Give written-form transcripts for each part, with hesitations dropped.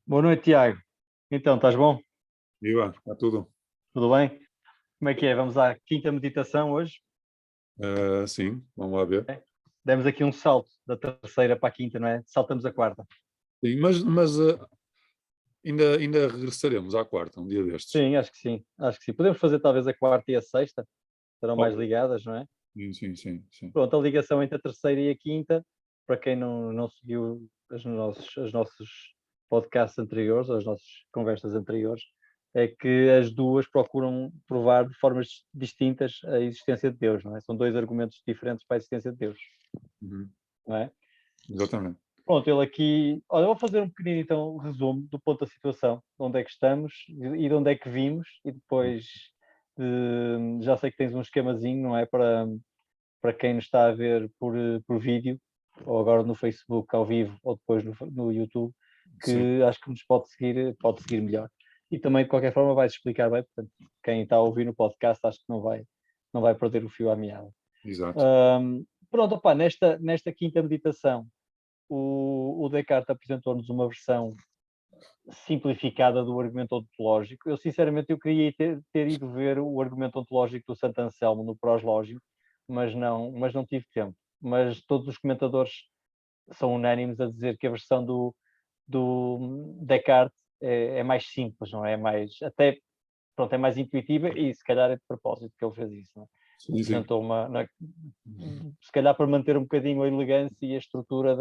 Boa noite, Tiago. Então, estás bom? Viva, está tudo. Tudo bem? Como é que é? Vamos à quinta meditação hoje? Sim, vamos lá ver. É? Demos aqui um salto da terceira para a quinta, não é? Saltamos a quarta. Sim, mas ainda regressaremos à quarta, um dia destes. Sim, acho que sim. Acho que sim. Podemos fazer talvez a quarta e a sexta, serão mais Ok. ligadas, não é? Sim, sim, sim, sim. Pronto, a ligação entre a terceira e a quinta, para quem não seguiu os nossos podcasts anteriores, ou as nossas conversas anteriores, é que as duas procuram provar de formas distintas a existência de Deus, não é? São dois argumentos diferentes para a existência de Deus, Uhum, não é? exatamente. Pronto, ele aqui. Olha, eu vou fazer um pequenino então resumo do ponto da situação, de onde é que estamos e de onde é que vimos, e depois já sei que tens um esquemazinho, não é? Para quem nos está a ver por vídeo, ou agora no Facebook ao vivo, ou depois no YouTube, Sim, que acho que nos pode seguir melhor. E também, de qualquer forma, vais explicar bem, portanto, quem está a ouvir no podcast acho que não vai perder o fio à meada. exato. Pronto, opá, nesta quinta meditação, o Descartes apresentou-nos uma versão simplificada do argumento ontológico. Eu, sinceramente, eu queria ter ido ver o argumento ontológico do Santo Anselmo no Proslógio, mas não tive tempo. Mas todos os comentadores são unânimes a dizer que a versão do Descartes é mais simples, não é? Até, pronto, é mais intuitiva e se calhar é de propósito que ele fez isso, não é? Sim, sim. Apresentou se calhar para manter um bocadinho a elegância e a estrutura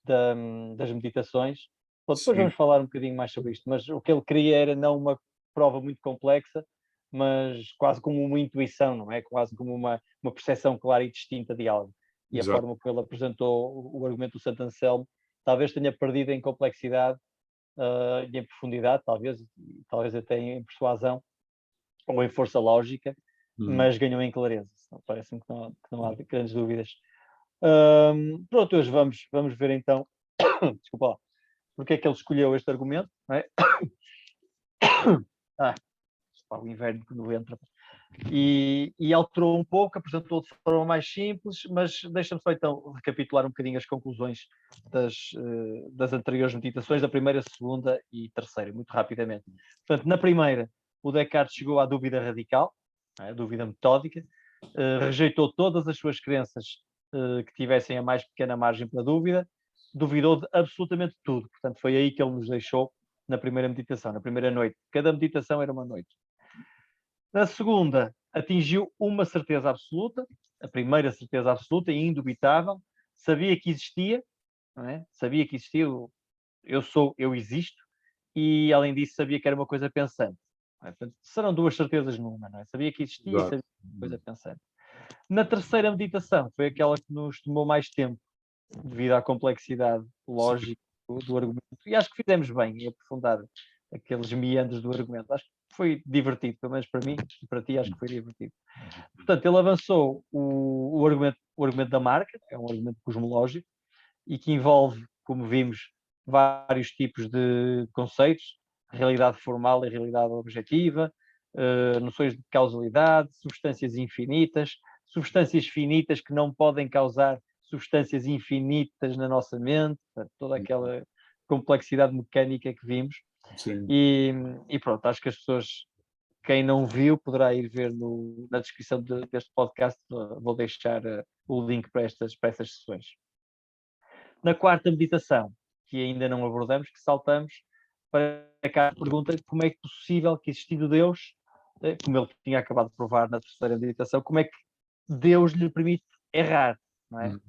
das meditações. Bom, depois Sim, vamos falar um bocadinho mais sobre isto, mas o que ele queria era não uma prova muito complexa, mas quase como uma intuição, não é? Quase como uma percepção clara e distinta de algo. E a exato. forma como ele apresentou o argumento do Santo Anselmo talvez tenha perdido em complexidade e em profundidade, talvez até em persuasão ou em força lógica, Uhum. mas ganhou em clareza. Parece-me que não há grandes dúvidas. Pronto, hoje vamos ver então, desculpa lá, porque é que ele escolheu este argumento, não é? Ah, o inverno quando entra. E alterou um pouco, apresentou de forma mais simples, mas deixa-me só então recapitular um bocadinho as conclusões das anteriores meditações, da primeira, segunda e terceira, muito rapidamente. Portanto, na primeira, o Descartes chegou à dúvida radical, a dúvida metódica, rejeitou todas as suas crenças que tivessem a mais pequena margem para dúvida, duvidou de absolutamente tudo. Portanto, foi aí que ele nos deixou na primeira meditação, na primeira noite. Cada meditação era uma noite. Na segunda, atingiu uma certeza absoluta, a primeira certeza absoluta e indubitável, sabia que existia, não é? Sabia que existia, eu sou, eu existo, e além disso sabia que era uma coisa pensante. Não é? Portanto, serão duas certezas numa, não é? Sabia que existia e Exato. sabia que era uma coisa pensante. Na terceira meditação, foi aquela que nos tomou mais tempo, devido à complexidade Sim, lógica do argumento, e acho que fizemos bem em aprofundar aqueles meandros do argumento. Acho que foi divertido, pelo menos para mim e para ti, acho que foi divertido. Portanto, ele avançou o argumento da marca, é um argumento cosmológico, e que envolve, como vimos, vários tipos de conceitos, realidade formal e realidade objetiva, noções de causalidade, substâncias finitas que não podem causar substâncias infinitas na nossa mente, toda aquela complexidade mecânica que vimos. sim. E pronto, acho que as pessoas, quem não viu, poderá ir ver na descrição deste podcast, vou deixar o link para essas sessões. Na quarta meditação, que ainda não abordamos, que saltamos, para cá a pergunta como é que é possível que, existindo Deus, como ele tinha acabado de provar na terceira meditação, como é que Deus lhe permite errar, não é? Uhum.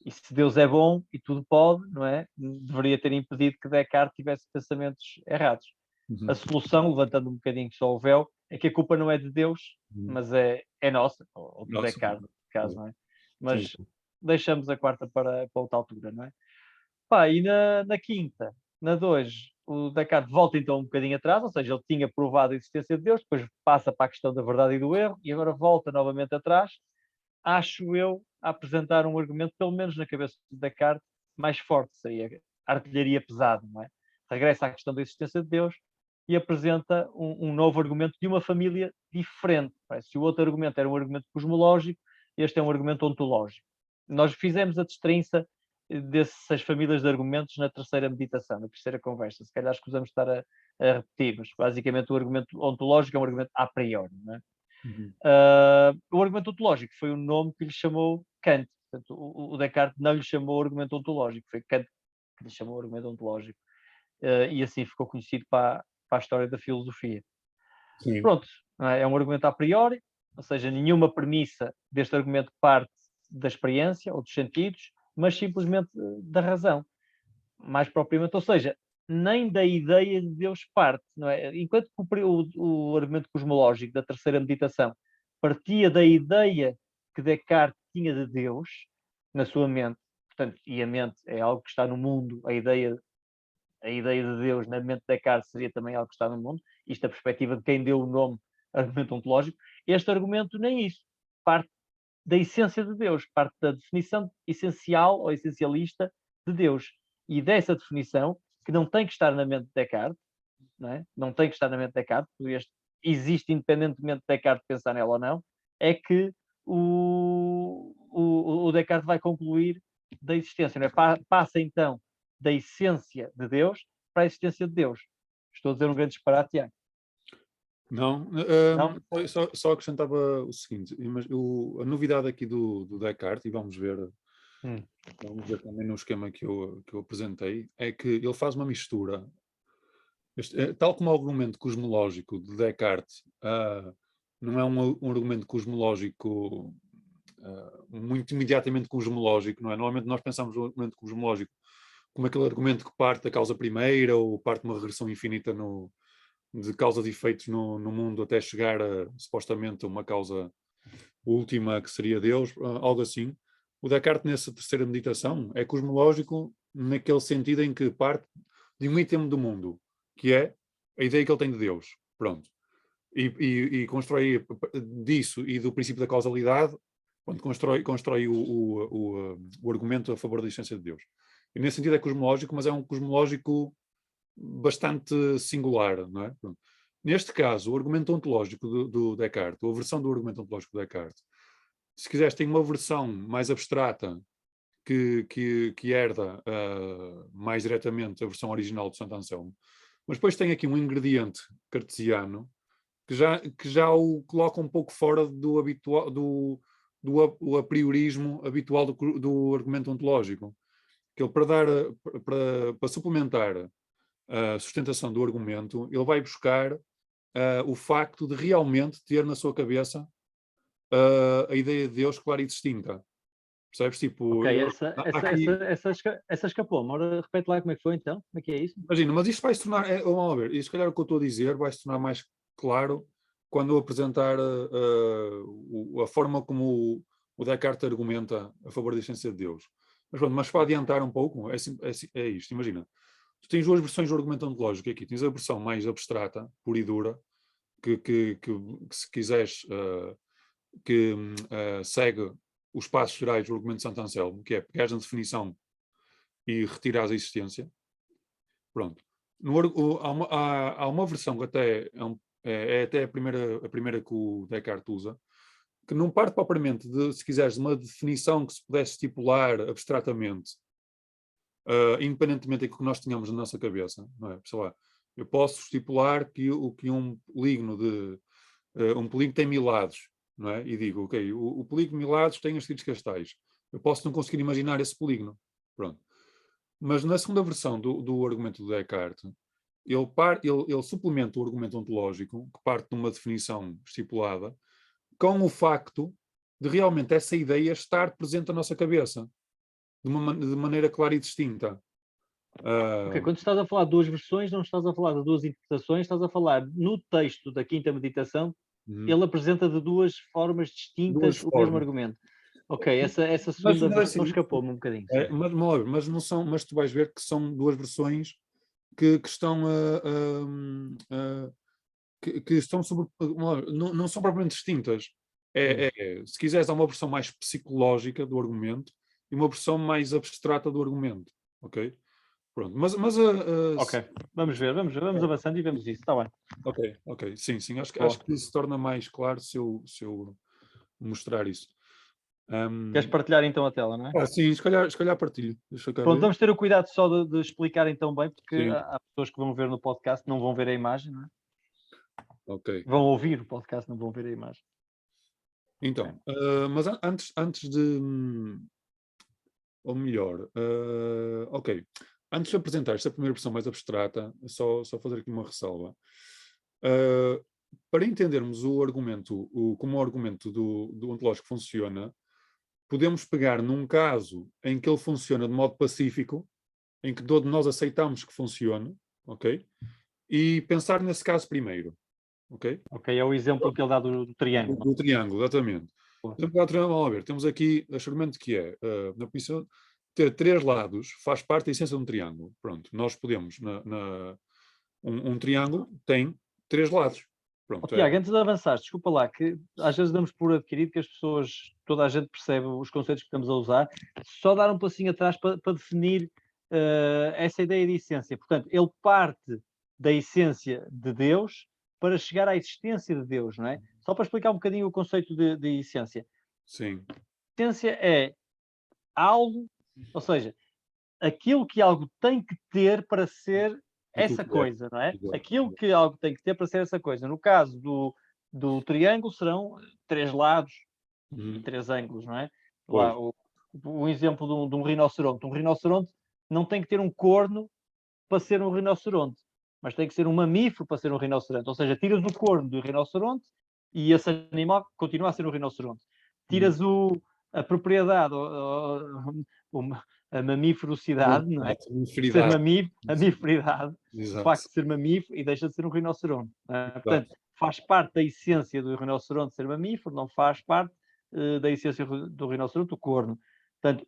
E se Deus é bom e tudo pode, não é? Deveria ter impedido que Descartes tivesse pensamentos errados. A Uhum. solução, levantando um bocadinho só o véu, é que a culpa não é de Deus, Uhum. mas é nossa, ou de Nossa. Descartes, no caso, não é? Sim, Mas sim. deixamos a quarta para outra altura, não é? Pá, e na quinta, na 2, o Descartes volta então um bocadinho atrás, ou seja, ele tinha provado a existência de Deus, depois passa para a questão da verdade e do erro, e agora volta novamente atrás, acho eu, a apresentar um argumento, pelo menos na cabeça de Descartes, mais forte, seria a artilharia pesada, não é? Regressa à questão da existência de Deus e apresenta um novo argumento de uma família diferente. Se o outro argumento era um argumento cosmológico, este é um argumento ontológico. Nós fizemos a destrinça desses 6 famílias de argumentos na terceira meditação, na terceira conversa. Se calhar escusamos estar a repetir, mas basicamente o argumento ontológico é um argumento a priori. Não é? O argumento ontológico foi o nome que lhe chamou Kant. Portanto, o Descartes não lhe chamou argumento ontológico, foi Kant que lhe chamou argumento ontológico. E assim ficou conhecido para a história da filosofia. Sim. Pronto, é um argumento a priori, ou seja, nenhuma premissa deste argumento parte da experiência ou dos sentidos, mas simplesmente da razão, mais propriamente, ou seja, nem da ideia de Deus parte, não é? Enquanto que o argumento cosmológico da terceira meditação partia da ideia que Descartes tinha de Deus na sua mente, portanto, e a mente é algo que está no mundo, a ideia de Deus na mente de Descartes seria também algo que está no mundo, isto a perspectiva de quem deu o nome argumento ontológico, este argumento nem isso, parte da essência de Deus, parte da definição essencial ou essencialista de Deus. E dessa definição, que não tem que estar na mente de Descartes, não tem que estar na mente de Descartes, porque existe independentemente de Descartes pensar nela ou não, é que o Descartes vai concluir da existência. Não é? Passa então da essência de Deus para a existência de Deus. Estou a dizer um grande disparate, Tiago. Não, só acrescentava o seguinte, a novidade aqui do Descartes, e vamos ver também no esquema que eu apresentei, é que ele faz uma mistura, tal como o argumento cosmológico de Descartes, não é um argumento cosmológico muito imediatamente cosmológico, não é? Normalmente nós pensamos no argumento cosmológico como aquele argumento que parte da causa primeira ou parte de uma regressão infinita de causas e efeitos no mundo até chegar supostamente a uma causa última que seria Deus, algo assim. O Descartes nessa terceira meditação é cosmológico naquele sentido em que parte de um item do mundo, que é a ideia que ele tem de Deus. Pronto. E constrói disso e do princípio da causalidade, quando constrói o argumento a favor da existência de Deus. E nesse sentido é cosmológico, mas é um cosmológico bastante singular, não é? Pronto. Neste caso, o argumento ontológico do Descartes, ou a versão do argumento ontológico do Descartes, se quiseres, tem uma versão mais abstrata que herda mais diretamente a versão original de Santo Anselmo, mas depois tem aqui um ingrediente cartesiano que já o coloca um pouco fora do habitual, do apriorismo habitual do argumento ontológico. Que ele, para suplementar a sustentação do argumento, ele vai buscar o facto de realmente ter na sua cabeça a ideia de Deus clara e distinta. Percebes? Tipo, ok, essa escapou-me. Ora, repete lá como é que foi então. Como é que é isso? Imagina, mas isto vai se tornar, vamos ver, e se calhar o que eu estou a dizer vai se tornar mais claro quando eu apresentar a forma como o Descartes argumenta a favor da existência de Deus. Mas para adiantar um pouco, é isto. Imagina, tu tens duas versões do argumento ontológico aqui. Tens a versão mais abstrata, pura e dura, que se quiseres, segue os passos gerais do argumento de Santo Anselmo, que é pegares na definição e retirares a existência. Pronto. Há uma versão que até é até a primeira que o Descartes usa, que não parte propriamente de, se quiseres, de uma definição que se pudesse estipular abstratamente, independentemente daquilo que nós tenhamos na nossa cabeça, não é? Sei lá, eu posso estipular que um polígono tem 1000 lados, não é? E digo, ok, o polígono de 1000 lados tem as seguintes castais. Eu posso não conseguir imaginar esse polígono. Pronto. Mas na segunda versão do argumento do Descartes, ele suplementa o argumento ontológico, que parte de uma definição estipulada, com o facto de realmente essa ideia estar presente na nossa cabeça, de maneira clara e distinta. Ok, quando estás a falar de duas versões, não estás a falar de duas interpretações, estás a falar no texto da quinta meditação, ele apresenta de duas formas distintas o mesmo argumento. Ok, essa segunda versão escapou-me um bocadinho. Mas tu vais ver que são duas versões que estão que estão sobre, não são propriamente distintas. Se quiseres, há uma versão mais psicológica do argumento e uma versão mais abstrata do argumento, ok? Pronto, ok, vamos avançando e vemos isso, está bem. Ok, sim, acho que se torna mais claro se eu mostrar isso. Queres partilhar então a tela, não é? Sim, se calhar partilho. Pronto, vamos ter o cuidado só de explicar então bem, porque Sim. há pessoas que vão ver no podcast, não vão ver a imagem, não é? Ok. Vão ouvir o podcast, não vão ver a imagem. Então, mas antes de... Ou melhor, ok. Antes de apresentar esta primeira versão mais abstrata, só fazer aqui uma ressalva. Para entendermos o argumento, como o argumento do ontológico funciona, podemos pegar num caso em que ele funciona de modo pacífico, em que todos nós aceitamos que funcione, ok? E pensar nesse caso primeiro, ok? Ok, é o exemplo que ele dá do triângulo. Do triângulo, exatamente. Vamos ver, temos aqui o argumento que é, na posição, ter 3 lados faz parte da essência de um triângulo. Pronto, nós podemos, um triângulo tem 3 lados. Pronto, Tiago, antes de avançar, desculpa lá, que às vezes damos por adquirido que as pessoas, toda a gente percebe os conceitos que estamos a usar, só dar um passinho atrás para definir essa ideia de essência. Portanto, ele parte da essência de Deus para chegar à existência de Deus, não é? Só para explicar um bocadinho o conceito de essência. Sim. Essência é algo, ou seja, aquilo que algo tem que ter para ser essa coisa, não é? Aquilo que algo tem que ter para ser essa coisa. No caso do triângulo serão 3 lados e 3 ângulos, não é? Lá, o exemplo de um rinoceronte. Um rinoceronte não tem que ter um corno para ser um rinoceronte, mas tem que ser um mamífero para ser um rinoceronte. Ou seja, tiras o corno do rinoceronte e esse animal continua a ser um rinoceronte. Tiras a propriedade, a mamíferosidade, não é? Ser mamíferidade, o facto de ser mamífero e deixa de ser um rinoceronte. Portanto, faz parte da essência do rinoceronte ser mamífero, não faz parte da essência do rinoceronte o corno. Portanto,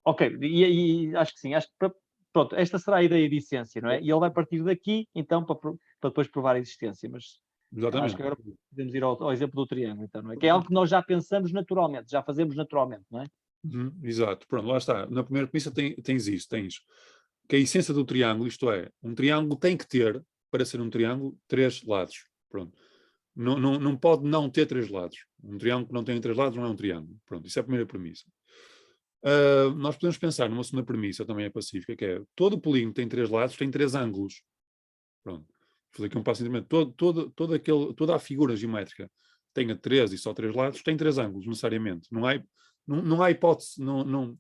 ok, e acho que sim, acho que pronto, esta será a ideia de essência, não é? E ele vai partir daqui, então, para depois provar a existência, mas exatamente. Acho que agora podemos ir ao exemplo do triângulo, então, não é? Que é algo que nós já pensamos naturalmente, já fazemos naturalmente, não é? Exato, pronto, lá está. Na primeira premissa tens que a essência do triângulo, isto é, um triângulo tem que ter, para ser um triângulo, 3 lados. Pronto. Não pode não ter 3 lados. Um triângulo que não tem 3 lados não é um triângulo. Pronto, isso é a primeira premissa. Nós podemos pensar numa segunda premissa, também é pacífica, que é todo polígono tem 3 lados, tem 3 ângulos. Pronto. Vou fazer aqui um passo de entendimento. Toda a figura geométrica tenha 3 e só 3 lados, tem 3 ângulos, necessariamente. Não há hipótese, não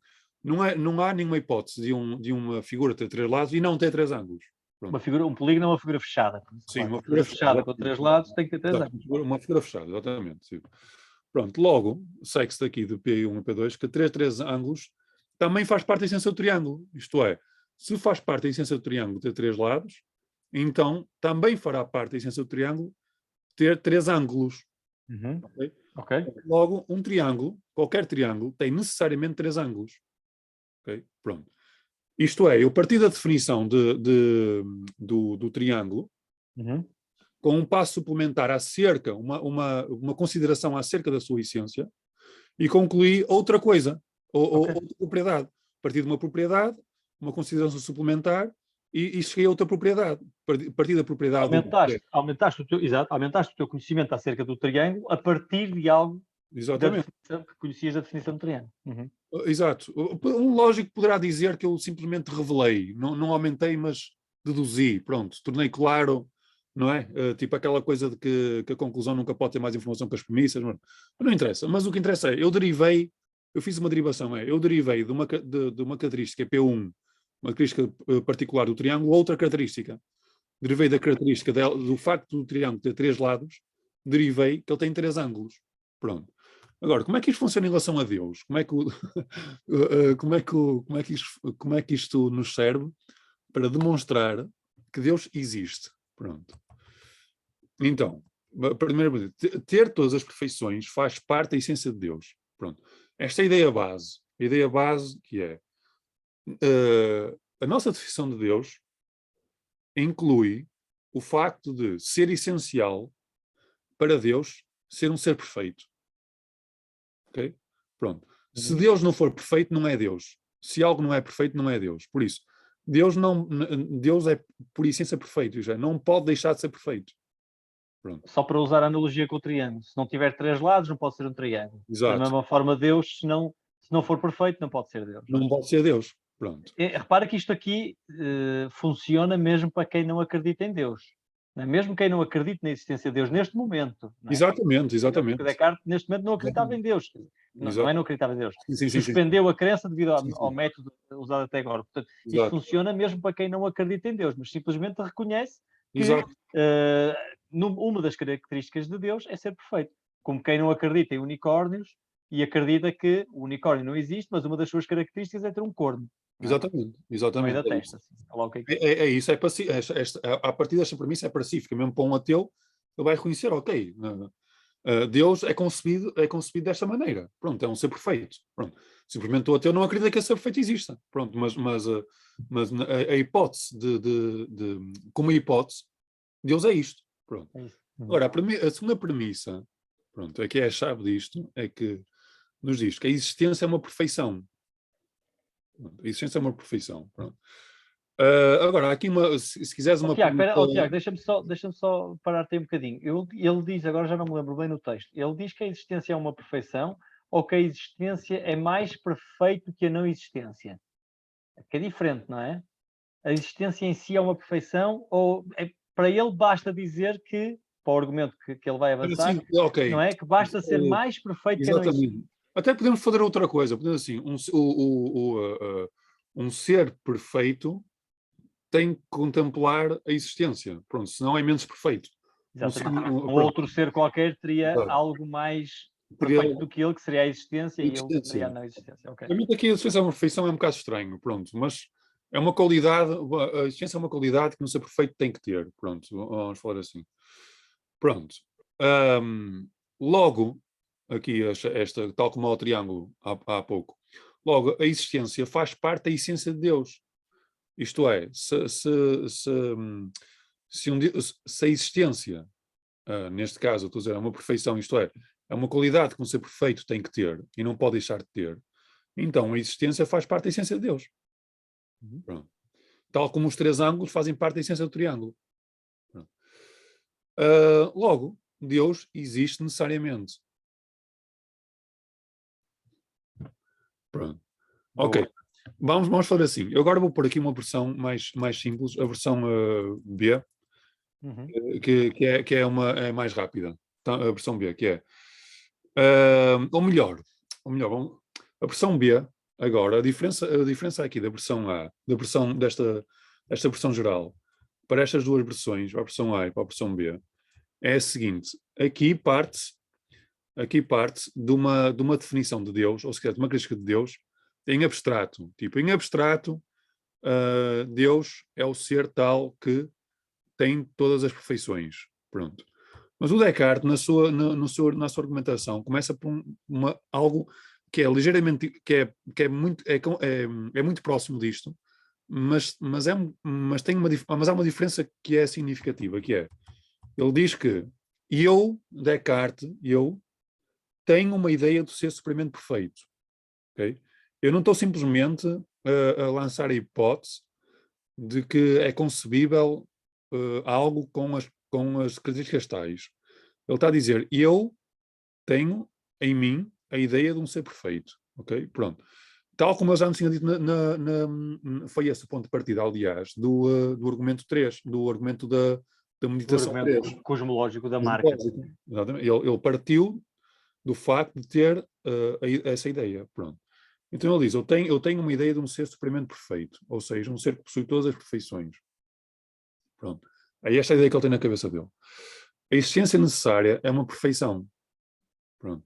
há nenhuma hipótese de uma figura ter 3 lados e não ter 3 ângulos. Um polígono é uma figura fechada. Sim, uma figura fechada com 3 lados tem que ter 3 ângulos. Uma figura fechada, exatamente. Sim. Pronto, logo, segue-se daqui do P1 e P2 que 3 ângulos também faz parte da essência do triângulo. Isto é, se faz parte da essência do triângulo ter 3 lados, então também fará parte da essência do triângulo ter 3 ângulos. Okay? Logo, um triângulo, qualquer triângulo, tem necessariamente 3 ângulos. Okay? Pronto. Isto é, eu parti da definição do triângulo, com um passo suplementar acerca, uma consideração acerca da sua essência, e concluí outra coisa, outra propriedade. A partir de uma propriedade, uma consideração suplementar, e cheguei a outra propriedade. Partir da propriedade... Aumentaste o teu conhecimento acerca do triângulo a partir de algo que conhecias da definição do triângulo. Exato. Um lógico poderá dizer que eu simplesmente revelei, não aumentei, mas deduzi, pronto, tornei claro, não é? Tipo aquela coisa de que a conclusão nunca pode ter mais informação que as premissas, mas não interessa. Mas o que interessa é, eu fiz uma derivação, eu derivei de uma característica P1, uma característica particular do triângulo, outra característica. Derivei da característica do facto do triângulo ter 3 lados, derivei que ele tem 3 ângulos. Pronto. Agora, como é que isto funciona em relação a Deus? Como é que isto nos serve para demonstrar que Deus existe? Pronto. Então, primeiro, ter todas as perfeições faz parte da essência de Deus. Pronto. Esta é a ideia base que é a nossa definição de Deus inclui o facto de ser essencial para Deus ser um ser perfeito. Ok? Pronto. Se Deus não for perfeito, não é Deus. Se algo não é perfeito, não é Deus. Por isso, Deus é por essência perfeito, já não pode deixar de ser perfeito. Pronto. Só para usar a analogia com o triângulo. Se não tiver 3 lados, não pode ser um triângulo. Exato. Da mesma forma, Deus, se não for perfeito, não pode ser Deus. Não pode ser Deus. Pronto. Repara que isto aqui funciona mesmo para quem não acredita em Deus. Não é? Mesmo quem não acredita na existência de Deus neste momento. Não é? Exatamente. Porque Descartes, neste momento, não acreditava em Deus. Não é não acreditava em Deus. Sim. Suspendeu a crença devido ao método usado até agora. Portanto, isto funciona mesmo para quem não acredita em Deus, mas simplesmente reconhece que uma das características de Deus é ser perfeito. Como quem não acredita em unicórnios e acredita que o unicórnio não existe, mas uma das suas características é ter um corno. Exatamente. No meio da testa. É isso, a partir desta premissa é pacífica, mesmo para um ateu, ele vai reconhecer, ok, Deus é concebido desta maneira, pronto, é um ser perfeito, pronto. Simplesmente o ateu não acredita que esse ser perfeito exista, pronto, mas a hipótese como hipótese, Deus é isto, pronto. Agora, a segunda premissa, pronto, é que é a chave disto, é que nos diz que a existência é uma perfeição. A existência é uma perfeição. Pronto. Agora, aqui se quiseres uma... Tiago, deixa-me só parar-te um bocadinho. Ele diz, agora já não me lembro bem no texto, ele diz que a existência é uma perfeição ou que a existência é mais perfeito que a não existência. Que é diferente, não é? A existência em si é uma perfeição ou para ele basta dizer que, para o argumento que ele vai avançar, assim, okay, não é? Que basta ser mais perfeito que a não existência. Até podemos fazer outra coisa, podemos assim, um ser perfeito tem que contemplar a existência, pronto, senão é menos perfeito. Um outro ser qualquer teria algo mais perfeito do que ele, que seria a existência, e ele teria a não existência. Okay. Para mim aqui a existência é uma perfeição, é um bocado estranho, pronto, mas é uma qualidade, a existência é uma qualidade que um ser perfeito tem que ter, pronto, vamos falar assim. Pronto. Logo, aqui esta, tal como ao triângulo há pouco, logo a existência faz parte da essência de Deus. Isto é, se a existência, neste caso, estou a dizer, é uma perfeição, isto é uma qualidade que um ser perfeito tem que ter e não pode deixar de ter, então a existência faz parte da essência de Deus. Pronto. Tal como os três ângulos fazem parte da essência do triângulo. Logo, Deus existe necessariamente. Pronto. Ok. Vamos fazer assim. Eu agora vou pôr aqui uma versão mais simples, a versão B, que é mais rápida. Então, a versão B, que é... ou melhor, a versão B, agora, a diferença aqui da versão A, desta versão geral, para estas duas versões, para a versão A e para a versão B, é a seguinte: aqui parte de uma definição de Deus, ou seja, de uma crítica de Deus, em abstrato. Tipo, em abstrato, Deus é o ser tal que tem todas as perfeições. Pronto. Mas o Descartes, na sua argumentação, começa por algo que é ligeiramente, é muito próximo disto, mas há uma diferença que é significativa, que é, ele diz que Descartes, tenho uma ideia do ser supremamente perfeito. Okay? Eu não estou simplesmente a lançar a hipótese de que é concebível algo com as características tais. Ele está a dizer, eu tenho em mim a ideia de um ser perfeito. Ok? Pronto. Tal como eu já nos tinha dito, foi esse o ponto de partida, aliás, do argumento 3, do argumento da meditação 3. Cosmológico da marca. Exatamente. Ele partiu do facto de ter essa ideia. Pronto. Então ele diz, eu tenho uma ideia de um ser supremamente perfeito, ou seja, um ser que possui todas as perfeições. Pronto. É esta a ideia que ele tem na cabeça dele. A existência necessária é uma perfeição. Pronto.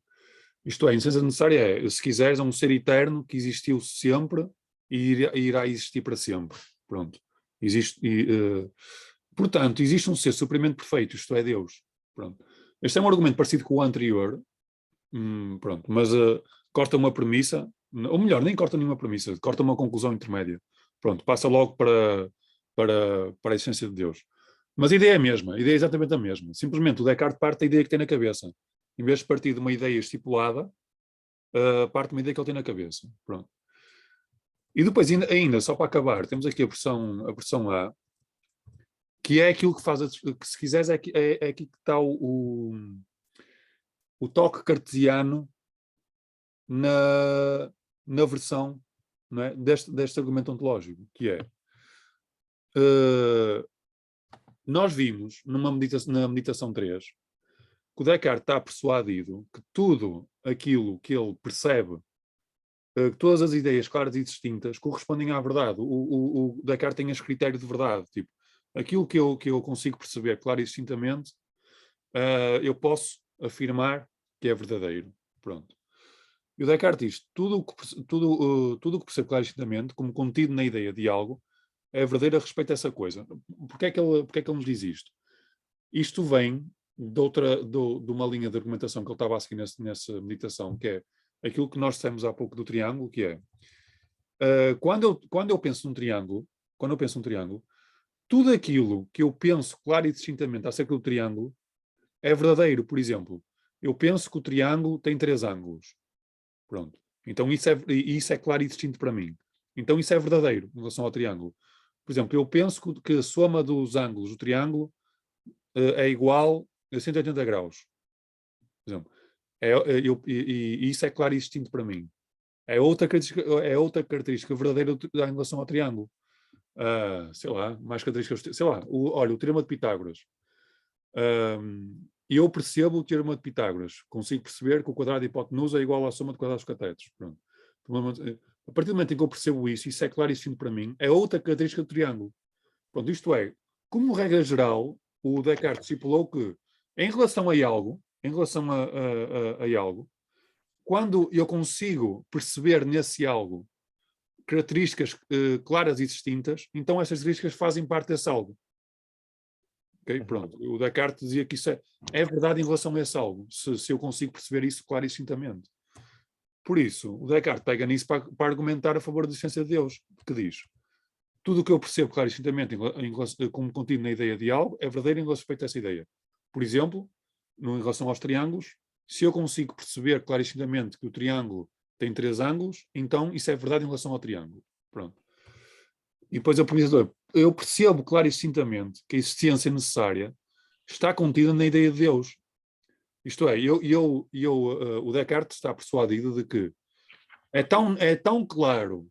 Isto é, a existência necessária é, se quiseres, é um ser eterno que existiu sempre e irá existir para sempre. Pronto. Portanto, existe um ser supremamente perfeito, isto é Deus. Pronto. Este é um argumento parecido com o anterior, pronto, mas corta uma premissa, ou melhor, nem corta nenhuma premissa, corta uma conclusão intermédia. Pronto, passa logo para a essência de Deus. Mas a ideia é a mesma, a ideia é exatamente a mesma. Simplesmente o Descartes parte da ideia que tem na cabeça. Em vez de partir de uma ideia estipulada, parte de uma ideia que ele tem na cabeça. Pronto. E depois, ainda só para acabar, temos aqui a versão A, que é aquilo que faz, que se quiseres, é aqui que está o toque cartesiano na versão, não é, deste argumento ontológico, que é nós vimos na meditação 3 que o Descartes está persuadido que tudo aquilo que ele percebe, todas as ideias claras e distintas correspondem à verdade. O Descartes tem esse critério de verdade, tipo, aquilo que eu consigo perceber claro e distintamente, eu posso afirmar que é verdadeiro. Pronto. E o Descartes diz, tudo o que percebo claro e distintamente, como contido na ideia de algo, é verdadeiro a respeito dessa coisa. Porquê é que ele nos diz isto? Isto vem de uma linha de argumentação que ele estava a seguir nessa meditação, que é aquilo que nós dissemos há pouco do triângulo, que é quando eu penso num triângulo, tudo aquilo que eu penso claro e distintamente acerca do triângulo é verdadeiro. Por exemplo, eu penso que o triângulo tem 3 ângulos. Pronto. Então isso é claro e distinto para mim. Então isso é verdadeiro em relação ao triângulo. Por exemplo, eu penso que a soma dos ângulos do triângulo é igual a 180 graus. Por exemplo, e isso é claro e distinto para mim. É outra característica verdadeira em relação ao triângulo. Sei lá, mais características. Sei lá, olha, o teorema de Pitágoras. Eu percebo o teorema de Pitágoras. Consigo perceber que o quadrado de hipotenusa é igual à soma de quadrados dos catetos. Pronto. A partir do momento em que eu percebo isso é claro e distinto para mim, é outra característica do triângulo. Pronto, isto é, como regra geral, o Descartes estipulou que, em relação a algo, quando eu consigo perceber nesse algo características claras e distintas, então essas características fazem parte desse algo. Okay? Pronto. O Descartes dizia que isso é verdade em relação a esse algo, se eu consigo perceber isso claro e distintamente. Por isso, o Descartes pega nisso para argumentar a favor da existência de Deus, que diz: tudo o que eu percebo claro e distintamente como contido na ideia de algo é verdadeiro em respeito a essa ideia. Por exemplo, em relação aos triângulos, se eu consigo perceber claro e distintamente que o triângulo tem 3 ângulos, então isso é verdade em relação ao triângulo. Pronto. E depois eu percebo claro e distintamente que a existência necessária está contida na ideia de Deus. Isto é, o Descartes está persuadido de que é tão claro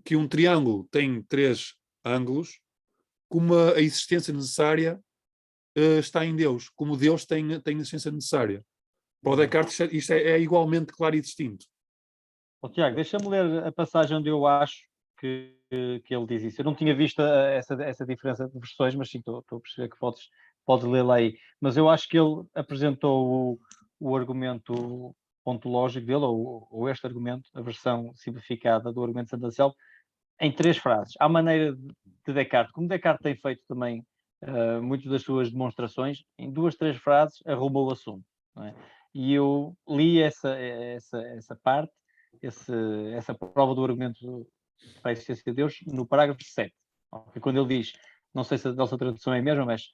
que um triângulo tem 3 ângulos como a existência necessária está em Deus, como Deus tem a existência necessária. Para o Descartes isto é igualmente claro e distinto. Tiago, deixa-me ler a passagem onde eu acho que ele diz isso. Eu não tinha visto essa diferença de versões, mas sim, estou a perceber que podes lê-la aí. Mas eu acho que ele apresentou o argumento ontológico dele, ou este argumento, a versão simplificada do argumento de Santo Anselmo, em 3 frases. À maneira de Descartes. Como Descartes tem feito também muitas das suas demonstrações, em 2, 3 frases arruma o assunto. Não é? E eu li essa parte, essa prova do argumento para a existência de Deus no parágrafo 7. Okay? Quando ele diz, não sei se a nossa tradução é a mesma, mas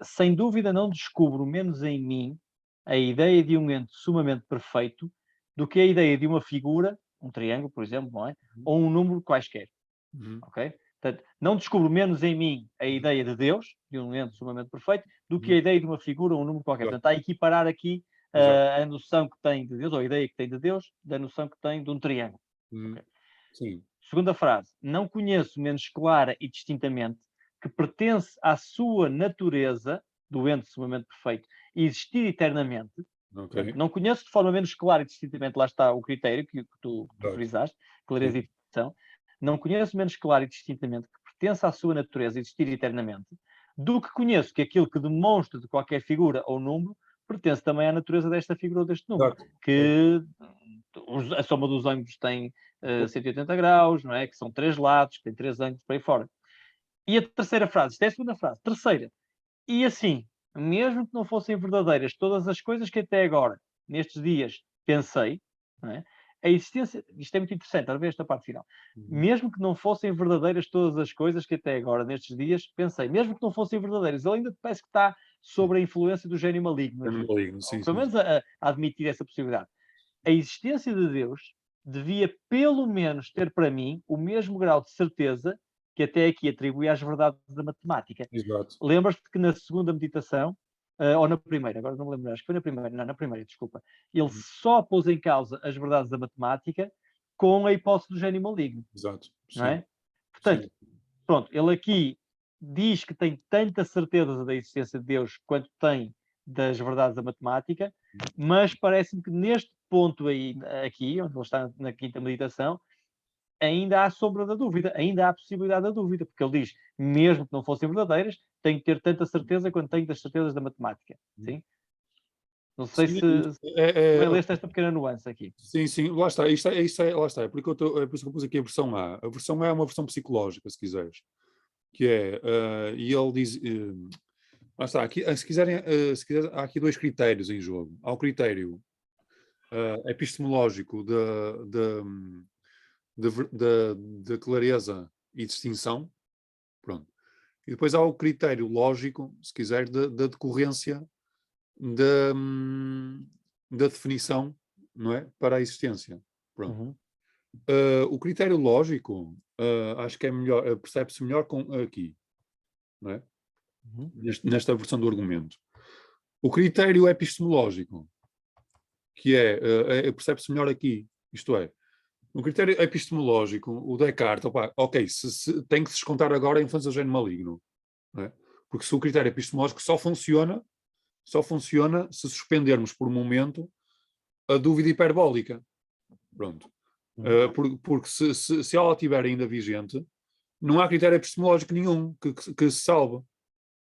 sem dúvida não descubro menos em mim a ideia de um ente sumamente perfeito do que a ideia de uma figura, um triângulo, por exemplo, não é? Ou um número quaisquer. Ok? Portanto, não descubro menos em mim a ideia de Deus, de um ente sumamente perfeito, do que a ideia de uma figura ou um número qualquer. Portanto, está a equiparar aqui a noção que tem de Deus, ou a ideia que tem de Deus, da noção que tem de um triângulo. Okay? Sim. Segunda frase. Não conheço menos clara e distintamente que pertence à sua natureza, do ente sumamente perfeito, e existir eternamente. Okay. Portanto, não conheço de forma menos clara e distintamente, lá está o critério que tu frisaste, clareza e distinção. Não conheço menos claro e distintamente que pertence à sua natureza existir eternamente, do que conheço que aquilo que demonstra de qualquer figura ou número pertence também à natureza desta figura ou deste número. Que a soma dos ângulos tem 180 graus, não é? Que são 3 lados, que tem 3 ângulos, por aí fora. E a terceira frase, isto é a segunda frase. Terceira. E assim, mesmo que não fossem verdadeiras todas as coisas que até agora, nestes dias, pensei, não é? A existência, isto é muito interessante, a ver esta parte final. Mesmo que não fossem verdadeiras todas as coisas que até agora, nestes dias, pensei, mesmo que não fossem verdadeiras, ele ainda parece que está sobre a influência do gênio maligno. Sim, pelo menos a admitir essa possibilidade. A existência de Deus devia, pelo menos, ter para mim o mesmo grau de certeza que até aqui atribui às verdades da matemática. Exato. Lembras-te que na segunda meditação, ou na primeira, agora não me lembro, acho que foi na primeira, não, na primeira, desculpa, ele só pôs em causa as verdades da matemática com a hipótese do gênio maligno. Exato. Não é? Sim. Portanto, Sim. pronto, ele aqui diz que tem tanta certeza da existência de Deus quanto tem das verdades da matemática, mas parece-me que neste ponto aí, aqui, onde ele está na quinta meditação, ainda há sombra da dúvida, ainda há a possibilidade da dúvida, porque ele diz, mesmo que não fossem verdadeiras, tenho que ter tanta certeza quanto tenho das certezas da matemática. Sim? Não sei Sim, se é, leste esta pequena nuance aqui. sim, lá está. Lá está. É porque é por isso que eu pus aqui a versão A. A versão A é uma versão psicológica, se quiseres. Que é, e ele diz, lá está, aqui, se quiserem, há aqui dois critérios em jogo. Há o critério epistemológico da clareza e distinção, pronto. E depois há o critério lógico, se quiser, da decorrência da definição, não é? Para a existência. Pronto. Uhum. O critério lógico, acho que é melhor, percebe-se melhor aqui, não é? Uhum. Nesta versão do argumento. O critério epistemológico, que percebe-se melhor aqui, isto é, no critério epistemológico, o Descartes, ok, tem que se descontar agora a influência do gênio maligno, não é? Porque se o critério epistemológico só funciona se suspendermos por um momento a dúvida hiperbólica. Pronto. Porque se ela estiver ainda vigente, não há critério epistemológico nenhum que se salve.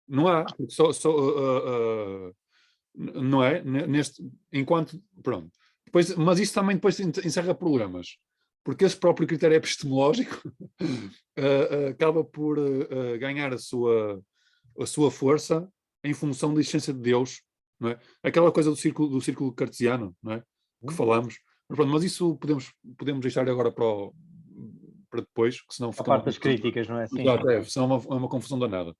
Não há. Porque não é? Enquanto. Pronto. Mas isso também depois encerra problemas. Porque esse próprio critério epistemológico acaba por ganhar a sua força em função da existência de Deus, não é? Aquela coisa do círculo cartesiano, não é? Que falamos. Mas, pronto, mas isso podemos deixar agora para depois, que senão A fica parte das críticas, não é? Sim. senão é uma confusão danada.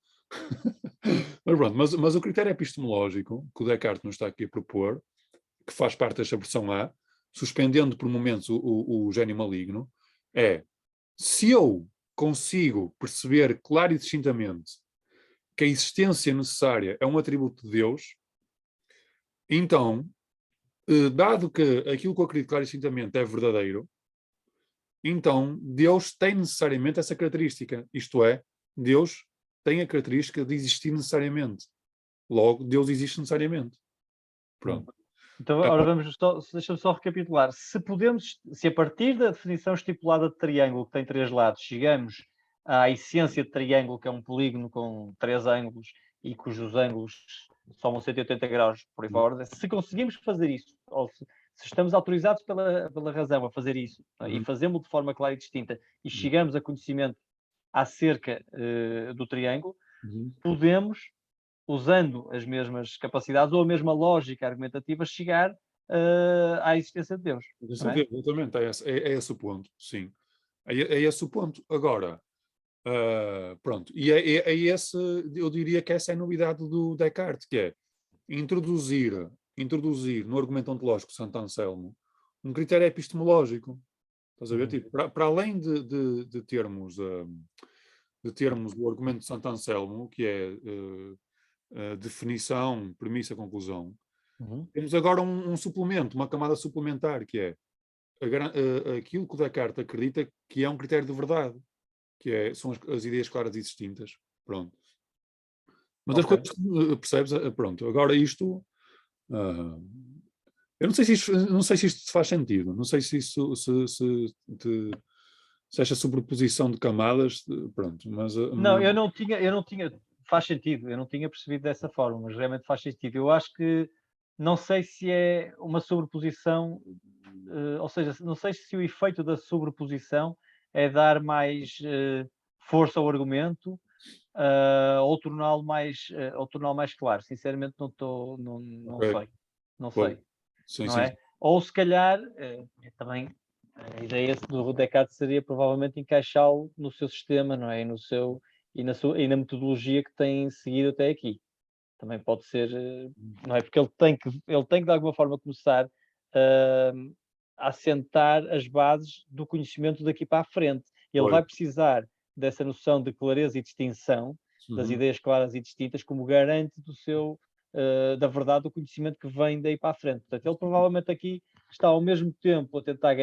Mas pronto, mas o critério epistemológico que o Descartes nos está aqui a propor, que faz parte desta versão A, suspendendo por momentos o gênio maligno, é: se eu consigo perceber claro e distintamente que a existência necessária é um atributo de Deus, então, dado que aquilo que eu acredito claro e distintamente é verdadeiro, então Deus tem necessariamente essa característica. Isto é, Deus tem a característica de existir necessariamente. Logo, Deus existe necessariamente. Pronto. Então, agora deixa-me só recapitular. Se a partir da definição estipulada de triângulo, que tem três lados, chegamos à essência de triângulo, que é um polígono com três ângulos e cujos ângulos somam 180 graus por aí fora, se conseguimos fazer isso, ou se estamos autorizados pela razão a fazer isso, e fazemos de forma clara e distinta, e chegamos a conhecimento acerca do triângulo, podemos, usando as mesmas capacidades ou a mesma lógica argumentativa, chegar à existência de Deus. Exatamente, é esse o ponto, sim. É esse o ponto. Agora, pronto, e esse, eu diria que essa é a novidade do Descartes, que é introduzir no argumento ontológico de Santo Anselmo um critério epistemológico. Estás a ver? Tipo, para além de termos o argumento de Santo Anselmo, que é definição, premissa, conclusão, temos agora um suplemento, uma camada suplementar, que é aquilo que o Descartes acredita que é um critério de verdade, são as ideias claras e distintas. Pronto. Mas as coisas, percebes? Pronto, agora isto... eu não sei se isto te faz sentido, não sei se isso se esta sobreposição de camadas, pronto, mas... Não, eu não tinha, faz sentido, eu não tinha percebido dessa forma, mas realmente faz sentido. Eu acho que, não sei se é uma sobreposição, ou seja, não sei se o efeito da sobreposição é dar mais força ao argumento, ou torná-lo mais claro. Sinceramente não sei. Não sei. Sim, não sim. é? Ou se calhar, também a ideia do Descartes seria provavelmente encaixá-lo no seu sistema, não é? E na metodologia que tem seguido até aqui. Também pode ser, não é? Porque ele tem que de alguma forma começar a assentar as bases do conhecimento daqui para a frente. Ele vai precisar dessa noção de clareza e distinção, das ideias claras e distintas, como garante da verdade, do conhecimento que vem daí para a frente. Portanto, ele provavelmente aqui está ao mesmo tempo a tentar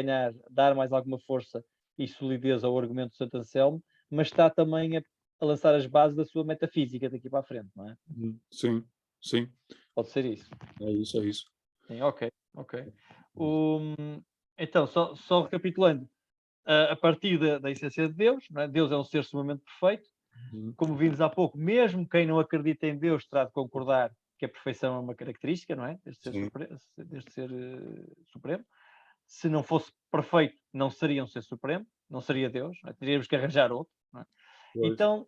dar mais alguma força e solidez ao argumento de Santo Anselmo, mas está também a lançar as bases da sua metafísica daqui para a frente, não é? Sim, sim. Pode ser isso. É isso, é isso. Sim, ok. Então, só recapitulando, a partir da essência de Deus, não é? Deus é um ser sumamente perfeito. Como vimos há pouco, mesmo quem não acredita em Deus terá de concordar que a perfeição é uma característica, não é? Deste ser supremo. Se não fosse perfeito, não seria um ser supremo, não seria Deus, não é? Teríamos que arranjar outro. Não é? Então,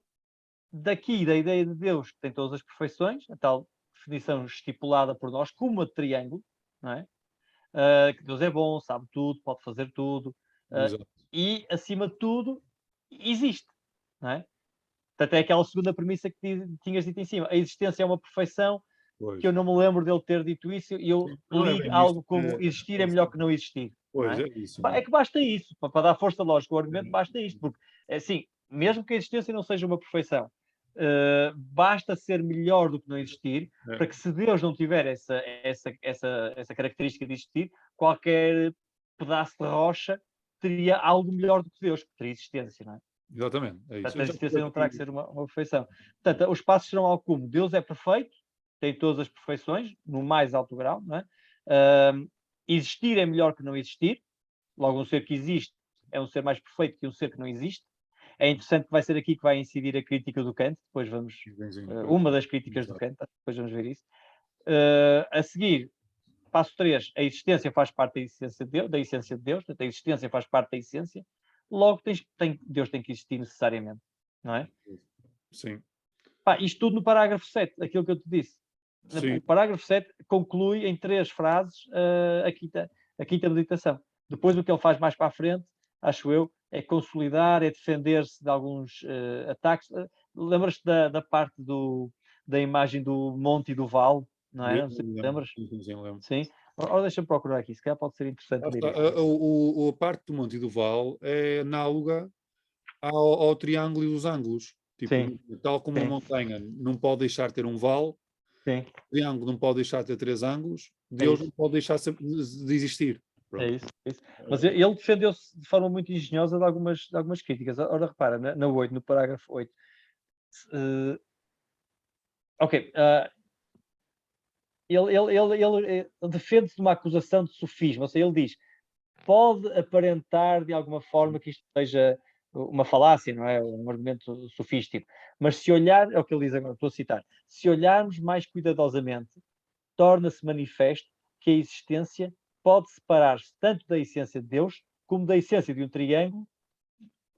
daqui da ideia de Deus, que tem todas as perfeições, a tal definição estipulada por nós como a de triângulo, não é? Que Deus é bom, sabe tudo, pode fazer tudo, e, acima de tudo, existe, não é? Portanto, é aquela segunda premissa que tinhas dito em cima. A existência é uma perfeição, que eu não me lembro dele ter dito isso, e eu li algo como existir é melhor que não existir. Pois, não é? é isso. É que basta isso, para dar força lógica ao argumento, basta isto, porque, assim, mesmo que a existência não seja uma perfeição, basta ser melhor do que não existir, para que se Deus não tiver essa característica de existir, qualquer pedaço de rocha teria algo melhor do que Deus, que teria existência, não é? Exatamente, é isso. Portanto, a existência não terá que ser uma perfeição. Portanto, os passos serão algo como Deus é perfeito, tem todas as perfeições, no mais alto grau, não é? Existir é melhor que não existir, logo um ser que existe é um ser mais perfeito que um ser que não existe. É interessante que vai ser aqui que vai incidir a crítica do Kant, depois vamos... uma das críticas do Kant, depois vamos ver isso. A seguir, passo 3, a existência faz parte da essência de Deus, portanto, a existência faz parte da essência, logo Deus tem que existir necessariamente, não é? Sim. Isto tudo no parágrafo 7, aquilo que eu te disse. Sim. O parágrafo 7 conclui em 3 frases a quinta meditação. Depois o que ele faz mais para a frente, acho eu, é consolidar, é defender-se de alguns ataques. Lembras-te da parte da imagem do monte e do vale, não é? Não sei se lembras? Sim, lembro. Sim. Ora, deixa-me procurar aqui, se calhar pode ser interessante ler isto. A parte do monte e do vale é análoga ao triângulo e dos ângulos. Tipo, tal como a montanha não pode deixar de ter um vale, o triângulo não pode deixar de ter 3 ângulos, Deus não pode deixar de existir. Pronto. É isso. Mas ele defendeu-se de forma muito engenhosa de algumas críticas. Ora, repara, na 8, no parágrafo 8. Ele defende-se de uma acusação de sofismo. Ou seja, ele diz, pode aparentar de alguma forma que isto seja uma falácia, não é? Um argumento sofístico. Mas se olhar, é o que ele diz agora, estou a citar, se olharmos mais cuidadosamente, torna-se manifesto que a existência pode separar-se tanto da essência de Deus como da essência de um triângulo.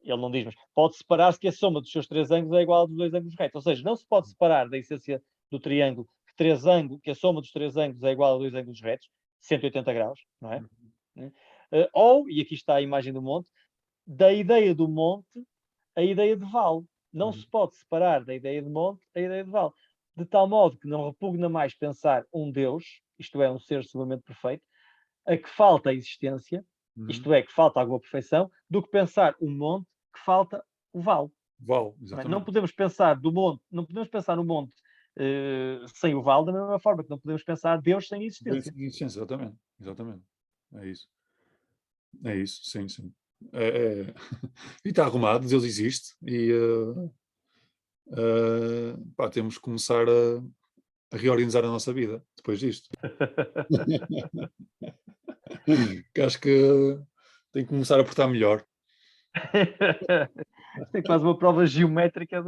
Ele não diz, mas pode separar-se que a soma dos seus 3 ângulos é igual a dos 2 ângulos retos. Ou seja, não se pode separar da essência do triângulo que a soma dos 3 ângulos é igual a 2 ângulos retos, 180 graus, não é? Ou, e aqui está a imagem do monte, da ideia do monte a ideia de vale. Não se pode separar da ideia de monte a ideia de vale. De tal modo que não repugna mais pensar um Deus, isto é, um ser sumamente perfeito, a que falta a existência, isto é, que falta alguma perfeição, do que pensar um monte que falta o vale. Não podemos pensar no monte sem o vale da mesma forma que não podemos pensar Deus sem existência. Exatamente. É isso, sim. E está arrumado, Deus existe e temos que começar a reorganizar a nossa vida depois disto. Que acho que tem que começar a portar melhor. Isto é quase uma prova geométrica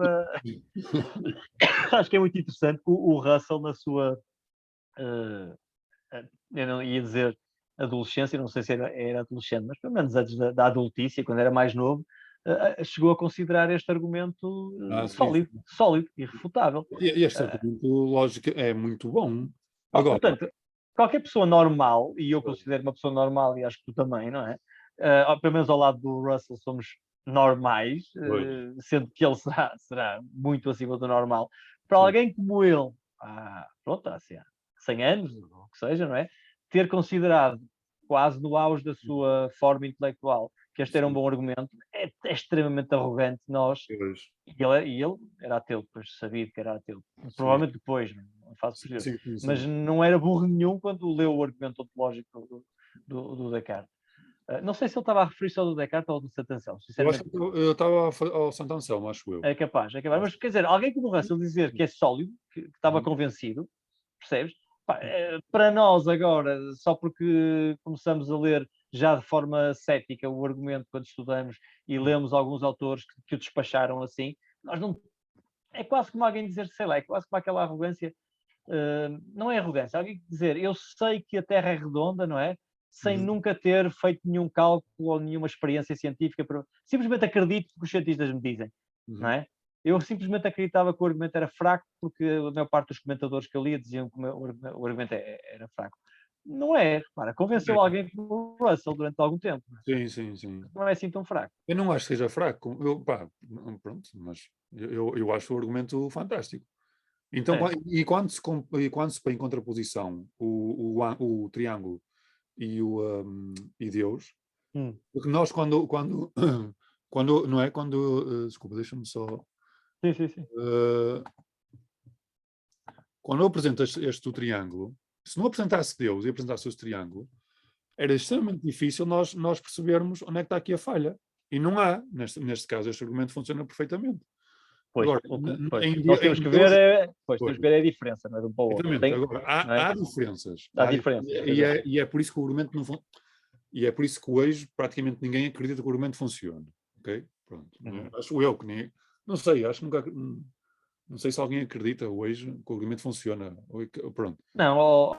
Acho que é muito interessante que o Russell, na sua... eu não ia dizer adolescência, não sei se era adolescente, mas pelo menos antes da adultícia, quando era mais novo, chegou a considerar este argumento sólido, irrefutável. E este argumento, lógico, é muito bom. Agora, portanto, qualquer pessoa normal, e eu considero uma pessoa normal, e acho que tu também, não é? Pelo menos ao lado do Russell somos normais, sendo que ele será muito acima do normal. Para alguém como ele, pronto, há 100 anos, ou o que seja, não é? Ter considerado quase no auge da sua forma intelectual que este era um bom argumento, é extremamente arrogante nós, e ele era ateu, depois sabia que era ateu, provavelmente depois, não faço posterior, mas não era burro nenhum quando leu o argumento ontológico do Descartes. Não sei se ele estava a referir-se ao do Descartes ou ao do Santo Anselmo, sinceramente. Eu estava ao Santo Anselmo, acho eu. É capaz. Mas quer dizer, alguém como o Russell dizer que é sólido, que estava convencido, percebes? Para nós agora, só porque começamos a ler já de forma cética o argumento quando estudamos e lemos alguns autores que o despacharam assim, nós não... É quase como alguém dizer, sei lá, é quase como aquela arrogância, não é arrogância, alguém dizer, eu sei que a Terra é redonda, não é? Sem nunca ter feito nenhum cálculo ou nenhuma experiência científica, simplesmente acredito que os cientistas me dizem, não é? Eu simplesmente acreditava que o argumento era fraco, porque a maior parte dos comentadores que eu lia diziam que o argumento era fraco. Não é, repara, convenceu alguém como o Russell durante algum tempo. Sim. Não é assim tão fraco. Eu não acho que seja fraco, pronto, mas eu acho o argumento fantástico. Então, e quando se põe em contraposição o triângulo e Deus, porque nós quando não é, desculpa, deixa-me só... Sim. Quando eu apresento este triângulo, se não apresentasse Deus e apresentasse este triângulo, era extremamente difícil nós percebermos onde é que está aqui a falha. E não há, neste caso, este argumento funciona perfeitamente. Pois, agora, nós temos que ver a diferença, não é, de um para o outro. Agora, há diferenças. Há diferenças. E é por isso que o argumento não funciona. E é por isso que hoje praticamente ninguém acredita que o argumento funcione. Ok? Pronto. Acho eu que nem... Não sei, acho que nunca... Não sei se alguém acredita hoje que o argumento funciona. Pronto. Não,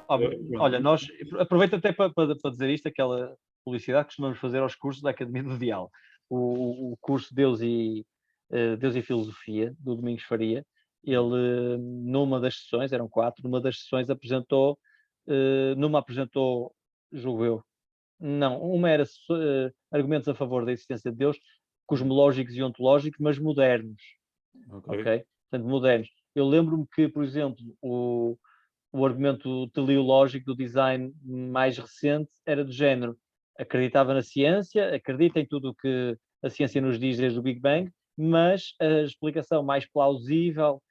olha, nós... Aproveito até para dizer isto, aquela publicidade que costumamos fazer aos cursos da Academia do Diálogo. O curso Deus e Filosofia, do Domingos Faria, ele, numa das sessões, eram 4, numa das sessões apresentou, julgo eu, não, uma era argumentos a favor da existência de Deus, cosmológicos e ontológicos, mas modernos. Ok? Portanto, modernos. Eu lembro-me que, por exemplo, o argumento teleológico do design mais recente era do género: acreditava na ciência, acredita em tudo o que a ciência nos diz desde o Big Bang, mas a explicação mais plausível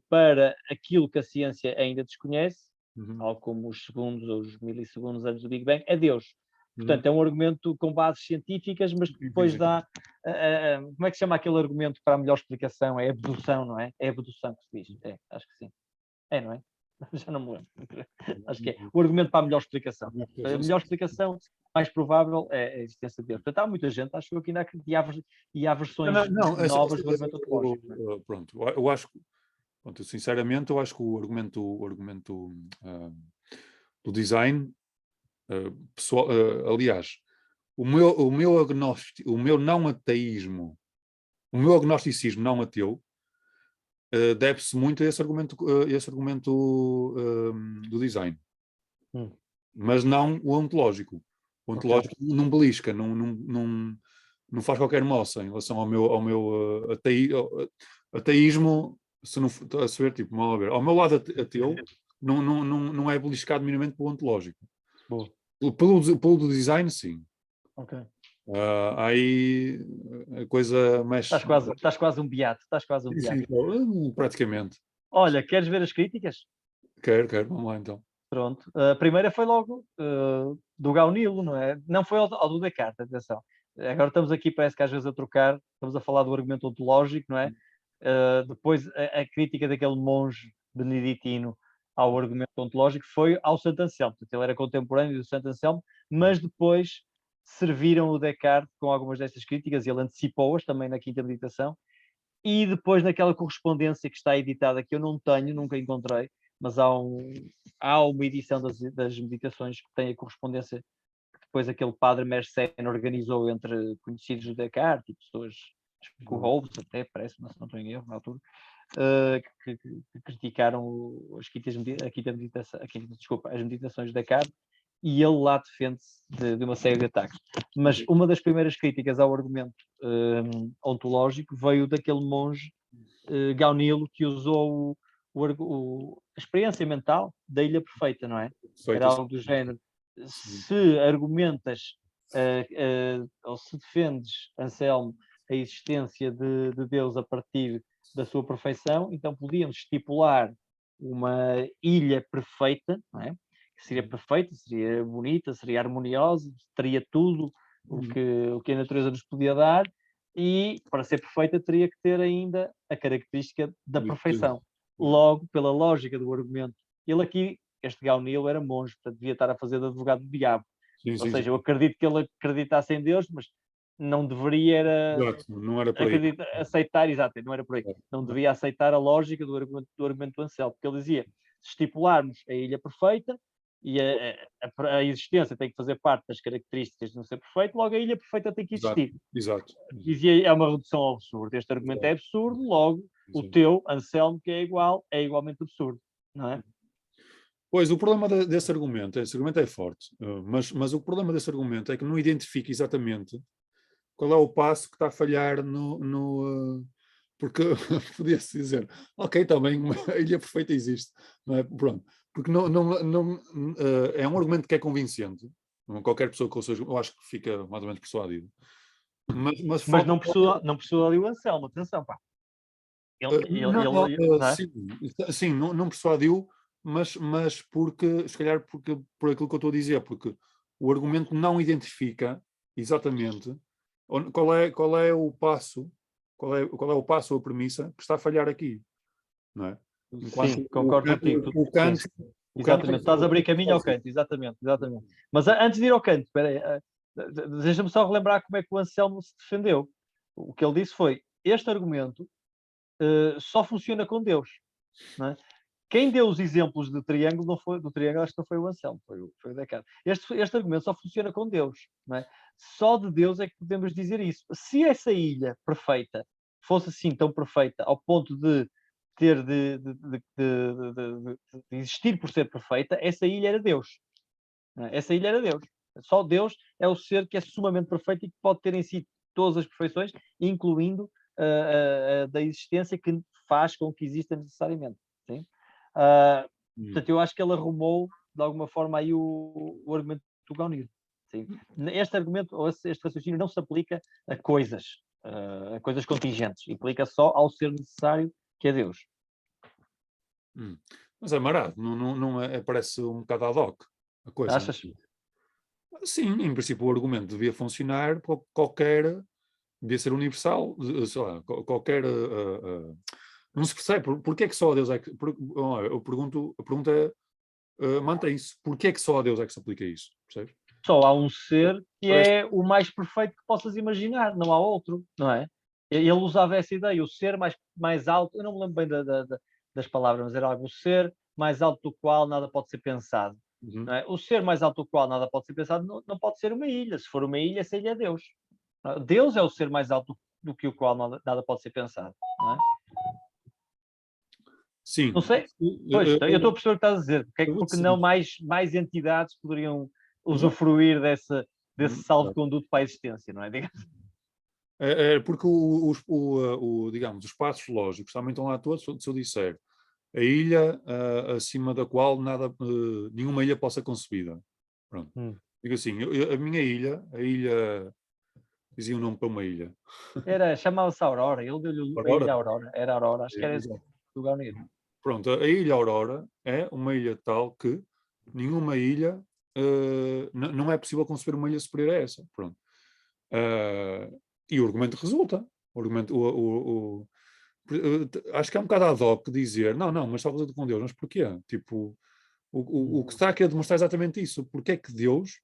para aquilo que a ciência ainda desconhece, tal como os segundos ou os milissegundos antes do Big Bang, é Deus. Portanto, é um argumento com bases científicas, mas depois dá... como é que se chama aquele argumento para a melhor explicação? É abdução, não é? É abdução que se diz. Acho que sim. Não é? Já não me lembro. Acho que é. O argumento para a melhor explicação. A melhor explicação mais provável é a existência de Deus. Portanto, há muita gente, acho que ainda acredita, e há versões novas do argumento ontológico. Pronto, eu acho que... Pronto, sinceramente, eu acho que o argumento do design... pessoal, aliás, o meu não ateísmo, o meu agnosticismo não ateu deve-se muito a esse argumento do design, mas não o ontológico. O ontológico não belisca, não faz qualquer moça em relação ao meu ateísmo. Se não a saber, tipo, mal a ver, ao meu lado ateu não é beliscado minimamente pelo ontológico. Boa. Pelo design, sim. Ok. Aí a coisa mexe. Estás quase um beato. Sim, praticamente. Olha, queres ver as críticas? Quero, vamos lá então. Pronto. A primeira foi logo do Gaunilo, não é? Não foi ao do Descartes, atenção. Agora estamos aqui, parece que às vezes a trocar, estamos a falar do argumento ontológico, não é? Depois a crítica daquele monge beneditino ao argumento ontológico foi ao Santo Anselmo. Portanto, ele era contemporâneo do Santo Anselmo, mas depois serviram o Descartes com algumas destas críticas e ele antecipou-as também na Quinta Meditação. E depois naquela correspondência que está editada, que eu não tenho, nunca encontrei, mas há uma edição das meditações que tem a correspondência que depois aquele padre Mersenne organizou entre conhecidos do Descartes e pessoas com o Hobbes, até parece, mas não estou em erro na altura, que criticaram as meditações de Descartes, e ele lá defende-se de uma série de ataques. Mas uma das primeiras críticas ao argumento ontológico veio daquele monge Gaunilo, que usou a experiência mental da ilha perfeita, não é? Era algo do género. Se argumentas ou se defendes, Anselmo, a existência de Deus a partir da sua perfeição, então podíamos estipular uma ilha perfeita, não é? Que seria perfeita, seria bonita, seria harmoniosa, teria tudo o que a natureza nos podia dar, e para ser perfeita teria que ter ainda a característica da perfeição. Logo, pela lógica do argumento, ele aqui, este Gaunil, era monge, portanto devia estar a fazer de advogado do diabo. Ou seja, eu acredito que ele acreditasse em Deus, mas não deveria não era por aí. Aceitar, exato, não era por aí. Não devia aceitar a lógica do argumento do Anselmo, porque ele dizia, se estipularmos a ilha perfeita, e a existência tem que fazer parte das características de não ser perfeito, logo a ilha perfeita tem que existir. Exato. Dizia, é uma redução ao absurdo. Este argumento é absurdo, logo o teu, Anselmo, que é igual, é igualmente absurdo, não é? Pois, o problema desse argumento, esse argumento é forte, mas o problema desse argumento é que não identifica exatamente qual é o passo que está a falhar porque podia-se dizer, ok, também a ilha perfeita existe, não é? Pronto, porque é um argumento que é convincente, qualquer pessoa que ouça, eu acho que fica mais ou menos persuadido. Mas não persuadiu o Anselmo, atenção, pá. Não persuadiu, mas porque, se calhar, por aquilo que eu estou a dizer, porque o argumento não identifica exatamente qual é o passo, qual é o passo ou a premissa que está a falhar aqui, não é? Sim, concordo contigo. O Kant, exatamente, estás a abrir caminho ao Kant, exatamente. Mas antes de ir ao Kant, espera aí, deixa-me só relembrar como é que o Anselmo se defendeu. O que ele disse foi, este argumento só funciona com Deus, não é? Quem deu os exemplos de triângulo não foi do triângulo, acho que não foi o Anselmo, foi o Descartes. Este argumento só funciona com Deus, não é? Só de Deus é que podemos dizer isso. Se essa ilha perfeita fosse assim tão perfeita ao ponto de ter de existir por ser perfeita, essa ilha era Deus. Essa ilha era Deus. Só Deus é o ser que é sumamente perfeito e que pode ter em si todas as perfeições, incluindo da existência que faz com que exista necessariamente. Sim? Portanto, eu acho que ele arrumou de alguma forma aí o argumento do Gaunir. Sim? Este argumento, ou este raciocínio não se aplica a coisas contingentes, implica só ao ser necessário que é Deus. Mas é marado, não é, parece um bocado ad hoc a coisa. Achas? Sim, em princípio o argumento devia funcionar para qualquer, devia ser universal, sei lá, qualquer... não se percebe, porque é que só a Deus é que... a pergunta mantém-se, porque é que só a Deus é que se aplica isso, percebes? Só há um ser que é o mais perfeito que possas imaginar, não há outro, não é? Ele usava essa ideia, o ser mais alto, eu não me lembro bem das palavras, mas era algo, o ser mais alto do qual nada pode ser pensado. Não é? O ser mais alto do qual nada pode ser pensado não pode ser uma ilha. Se for uma ilha, essa ilha é Deus. Deus é o ser mais alto do que o qual nada pode ser pensado. Não é? Sim. Não sei. Pois, eu estou a perceber o que estás a dizer. Porque não mais entidades poderiam usufruir desse salvo-conduto para a existência, não é? Porque digamos, os passos lógicos também estão lá todos, se eu disser a ilha acima da qual nenhuma ilha possa ser concebida. Pronto. Digo assim, a minha ilha, dizia o nome para uma ilha. Chamava-se Aurora, ele deu-lhe a ilha Aurora, era Aurora, acho que era do Gaunir. Pronto, a ilha Aurora é uma ilha tal que nenhuma ilha, não é possível conceber uma ilha superior a essa. Pronto. E o argumento resulta. Acho que é um bocado ad hoc dizer, não, mas só com Deus, mas porquê? Tipo, o que está aqui a demonstrar é exatamente isso. Porquê é que Deus,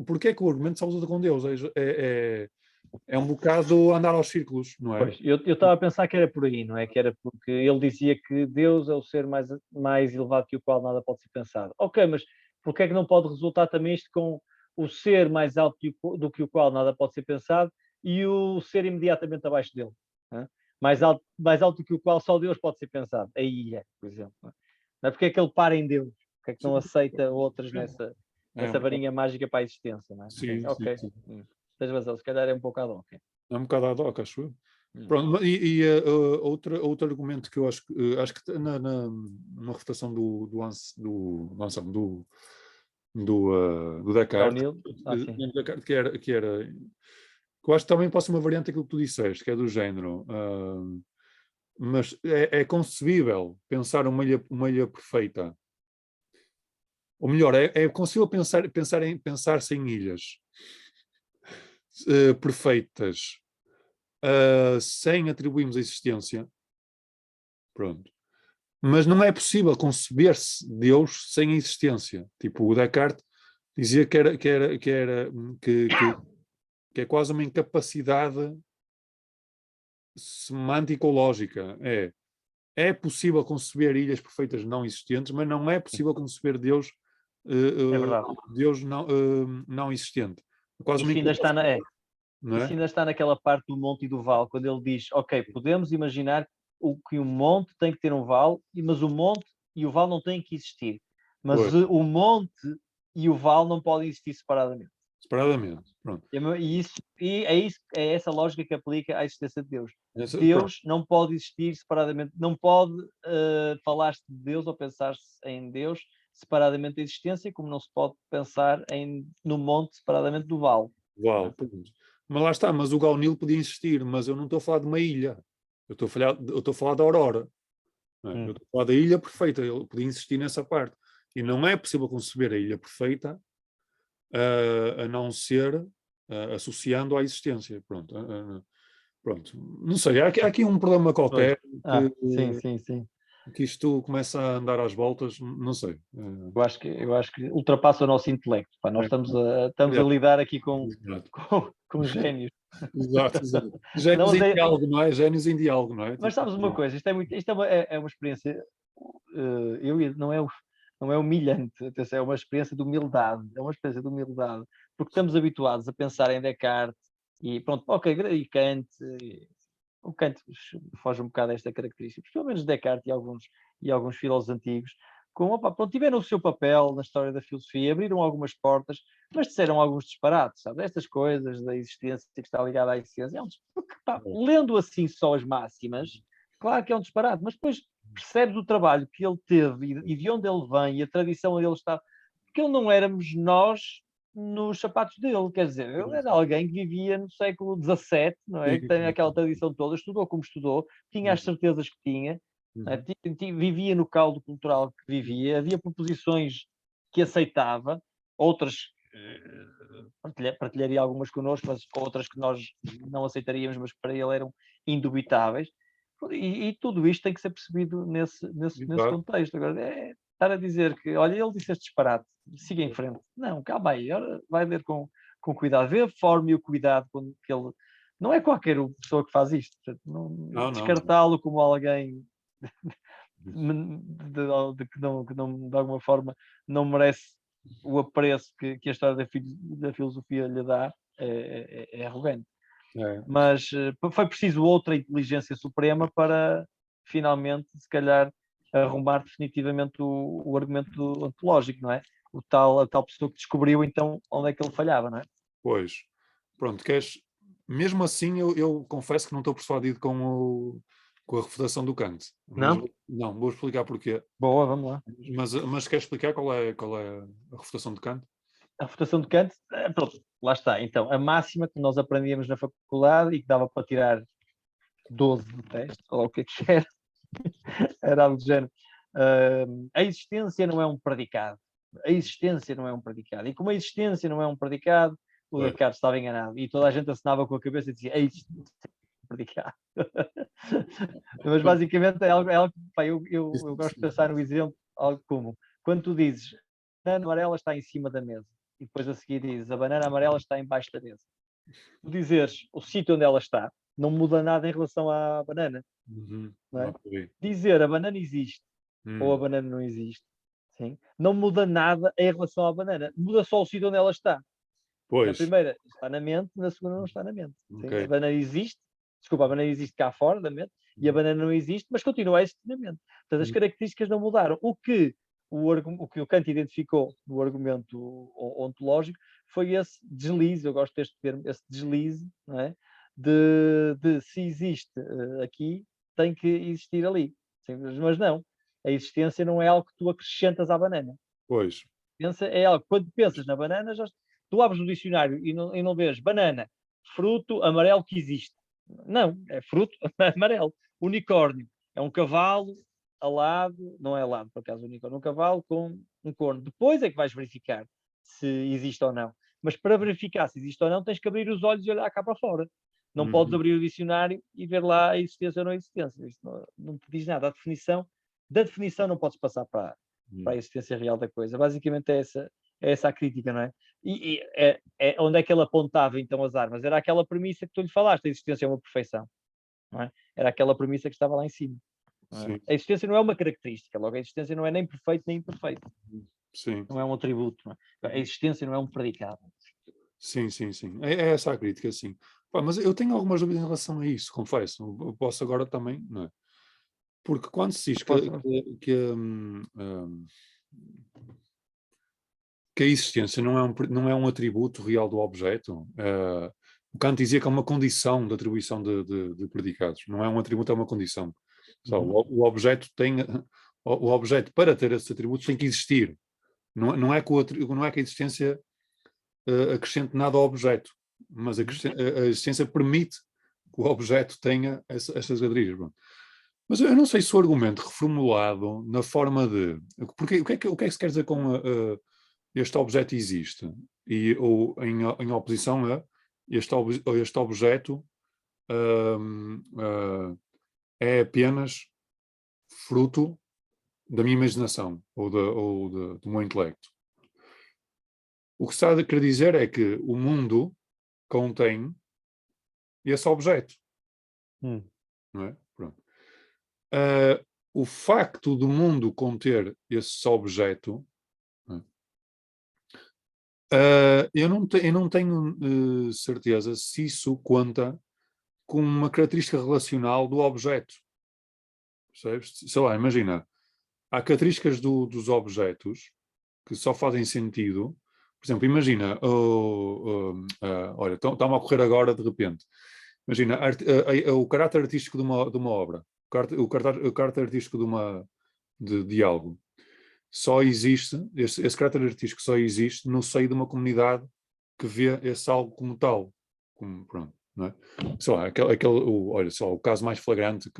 porquê é que o argumento só usa com Deus? É um bocado andar aos círculos, não é? Pois, eu estava a pensar que era por aí, não é? Que era porque ele dizia que Deus é o ser mais elevado que o qual nada pode ser pensado. Ok, mas porquê é que não pode resultar também isto com o ser mais alto do que o qual nada pode ser pensado e o ser imediatamente abaixo dele? Mais alto do que o qual só Deus pode ser pensado? A ilha, por exemplo. Não é? Porque é que ele para em Deus? Porque é que não aceita outras nessa varinha mágica para a existência? Não é? Sim, ok. Tens razão, se calhar é um pouco ad hoc. É um bocado ad hoc, acho eu. Pronto, outro argumento que eu acho que na refutação do do Descartes, Sim. que eu acho que também pode ser uma variante daquilo que tu disseste, que é do género, mas é concebível pensar uma ilha perfeita. Ou melhor, é concebível pensar-se em ilhas perfeitas, sem atribuirmos a existência. Pronto. Mas não é possível conceber-se Deus sem a existência. Tipo, o Descartes dizia que é quase uma incapacidade semântico-lógica. É possível conceber ilhas perfeitas não existentes, mas não é possível conceber Deus, É verdade. Deus não existente. É quase uma Isso ainda está não é? Isso ainda está naquela parte do monte e do vale, quando ele diz, ok, podemos imaginar que um monte tem que ter um vale, mas o monte e o vale não têm que existir. Mas Pois, o monte e o vale não podem existir separadamente. separadamente. Pronto. É essa lógica que aplica à existência de Deus. Pronto. Deus não pode existir separadamente, não pode falar-se de Deus ou pensar-se em Deus separadamente da existência, como não se pode pensar no monte separadamente do vale. Uau, mas lá está, mas o Gaunil podia existir, mas eu não estou a falar de uma ilha. Eu estou a falar da Aurora. Eu estou a falar da ilha perfeita, ele podia insistir nessa parte. E não é possível conceber a ilha perfeita a não ser associando à existência. Pronto, pronto. Não sei, há aqui um problema qualquer Sim. que isto começa a andar às voltas, não sei. Eu acho que ultrapassa o nosso intelecto. Pá. Nós estamos a lidar aqui com gênios. Exato. Gênios Não, em diálogo, não é? Gênios em diálogo, não é? mas sabes uma coisa, isto é uma experiência, não é humilhante, atenção, é uma experiência de humildade, porque estamos habituados a pensar em Descartes e pronto, ok, e Kant, o Kant foge um bocado a esta característica, pelo menos Descartes e alguns filósofos antigos, pronto, tiveram o seu papel na história da filosofia, abriram algumas portas, mas disseram alguns disparates, sabe? Estas coisas da existência que está ligada à existência, porque, lendo assim só as máximas, claro que é um disparate, mas depois percebes o trabalho que ele teve e de onde ele vem e a tradição onde ele está, porque ele não éramos nós nos sapatos dele, quer dizer, ele era alguém que vivia no século XVII, não é? Que tem aquela tradição toda, estudou como estudou, tinha as certezas que tinha, vivia no caldo cultural que vivia, havia proposições que aceitava, outras partilharia algumas connosco, mas outras que nós não aceitaríamos, mas para ele eram indubitáveis. E tudo isto tem que ser percebido nesse contexto. Agora, estar a dizer que, olha, ele disse este disparate, siga em frente. Não, calma aí, vai ver com cuidado, vê a forma e o cuidado com que ele. Não é qualquer pessoa que faz isto. Não. Descartá-lo como alguém que não, de alguma forma, não merece o apreço que a história da filosofia lhe dá, é arrogante. Mas foi preciso outra inteligência suprema para finalmente, se calhar, arrumar definitivamente o argumento ontológico, não é? A tal pessoa que descobriu então onde é que ele falhava, não é? Pois, pronto, mesmo assim eu confesso que não estou persuadido com a refutação do Kant. Não, vou explicar porquê. Boa, vamos lá. Mas queres explicar qual é a refutação de Kant? A refutação de Kant, pronto, lá está. Então, a máxima que nós aprendíamos na faculdade e que dava para tirar 12 no teste, ou o que era algo do género. A existência não é um predicado. A existência não é um predicado. E como a existência não é um predicado, o Descartes estava enganado. E toda a gente assinava com a cabeça e dizia: a existência é um predicado. Mas basicamente é algo pá, eu gosto de pensar no exemplo, algo como quando tu dizes a banana amarela está em cima da mesa e depois a seguir dizes a banana amarela está embaixo da mesa. Tu dizeres o sítio onde ela está não muda nada em relação à banana. Não é? Dizer a banana existe ou a banana não existe, sim, não muda nada em relação à banana, muda só o sítio onde ela está. Na primeira está na mente, na segunda não está na mente. A banana existe, a banana existe cá fora da mente e a banana não existe, mas continua a existir na mente. Portanto, as características não mudaram. O que o Kant identificou no argumento ontológico foi esse deslize, eu gosto deste termo, esse deslize, não é? de se existe aqui, tem que existir ali. Sim, mas não. A existência não é algo que tu acrescentas à banana. Pois. existência é algo, quando pensas na banana, tu abres o dicionário e não vês banana, fruto amarelo que existe. Não, é fruto amarelo. Unicórnio é um cavalo alado, não é alado, por acaso, unicórnio, um cavalo com um corno. Depois é que vais verificar se existe ou não. Mas para verificar se existe ou não, tens que abrir os olhos e olhar cá para fora. Não podes abrir o dicionário e ver lá a existência ou não existência. Isto não te diz nada. Da definição não podes passar para a existência real da coisa. Basicamente é essa a crítica, não é? E onde é que ele apontava então as armas? Era aquela premissa que tu lhe falaste, a existência é uma perfeição. Não é? Era aquela premissa que estava lá em cima. A existência não é uma característica, logo a existência não é nem perfeito nem imperfeito. Sim. Não é um atributo. Não é? A existência não é um predicado. Sim. É essa a crítica, sim. Pá, mas eu tenho algumas dúvidas em relação a isso, confesso. Eu posso agora também, não é? Porque quando se diz que a existência não é um atributo real do objeto, o Kant dizia que é uma condição de atribuição de predicados. Não é um atributo, é uma condição. O objeto o objeto, para ter esses atributos, tem que existir. Não é que a existência acrescente nada ao objeto, mas a existência permite que o objeto tenha essas características. Mas eu não sei se o argumento reformulado na forma de... Porque, o que é que se quer dizer com este objeto existe? Ou em oposição a este objeto é apenas fruto da minha imaginação ou do meu intelecto. O que se está a querer dizer é que o mundo contém esse objeto. Não é? Pronto. O facto do mundo conter esse objeto, eu não tenho certeza se isso conta com uma característica relacional do objeto. Percebes? Sei lá, imagina, há características dos objetos que só fazem sentido. Por exemplo, imagina, olha, está-me a ocorrer agora de repente. Imagina, o caráter artístico de uma obra, o caráter artístico de algo, só existe, esse caráter artístico só existe no seio de uma comunidade que vê esse algo como tal. Pronto, não é? Sei lá, olha, sei lá, o caso mais flagrante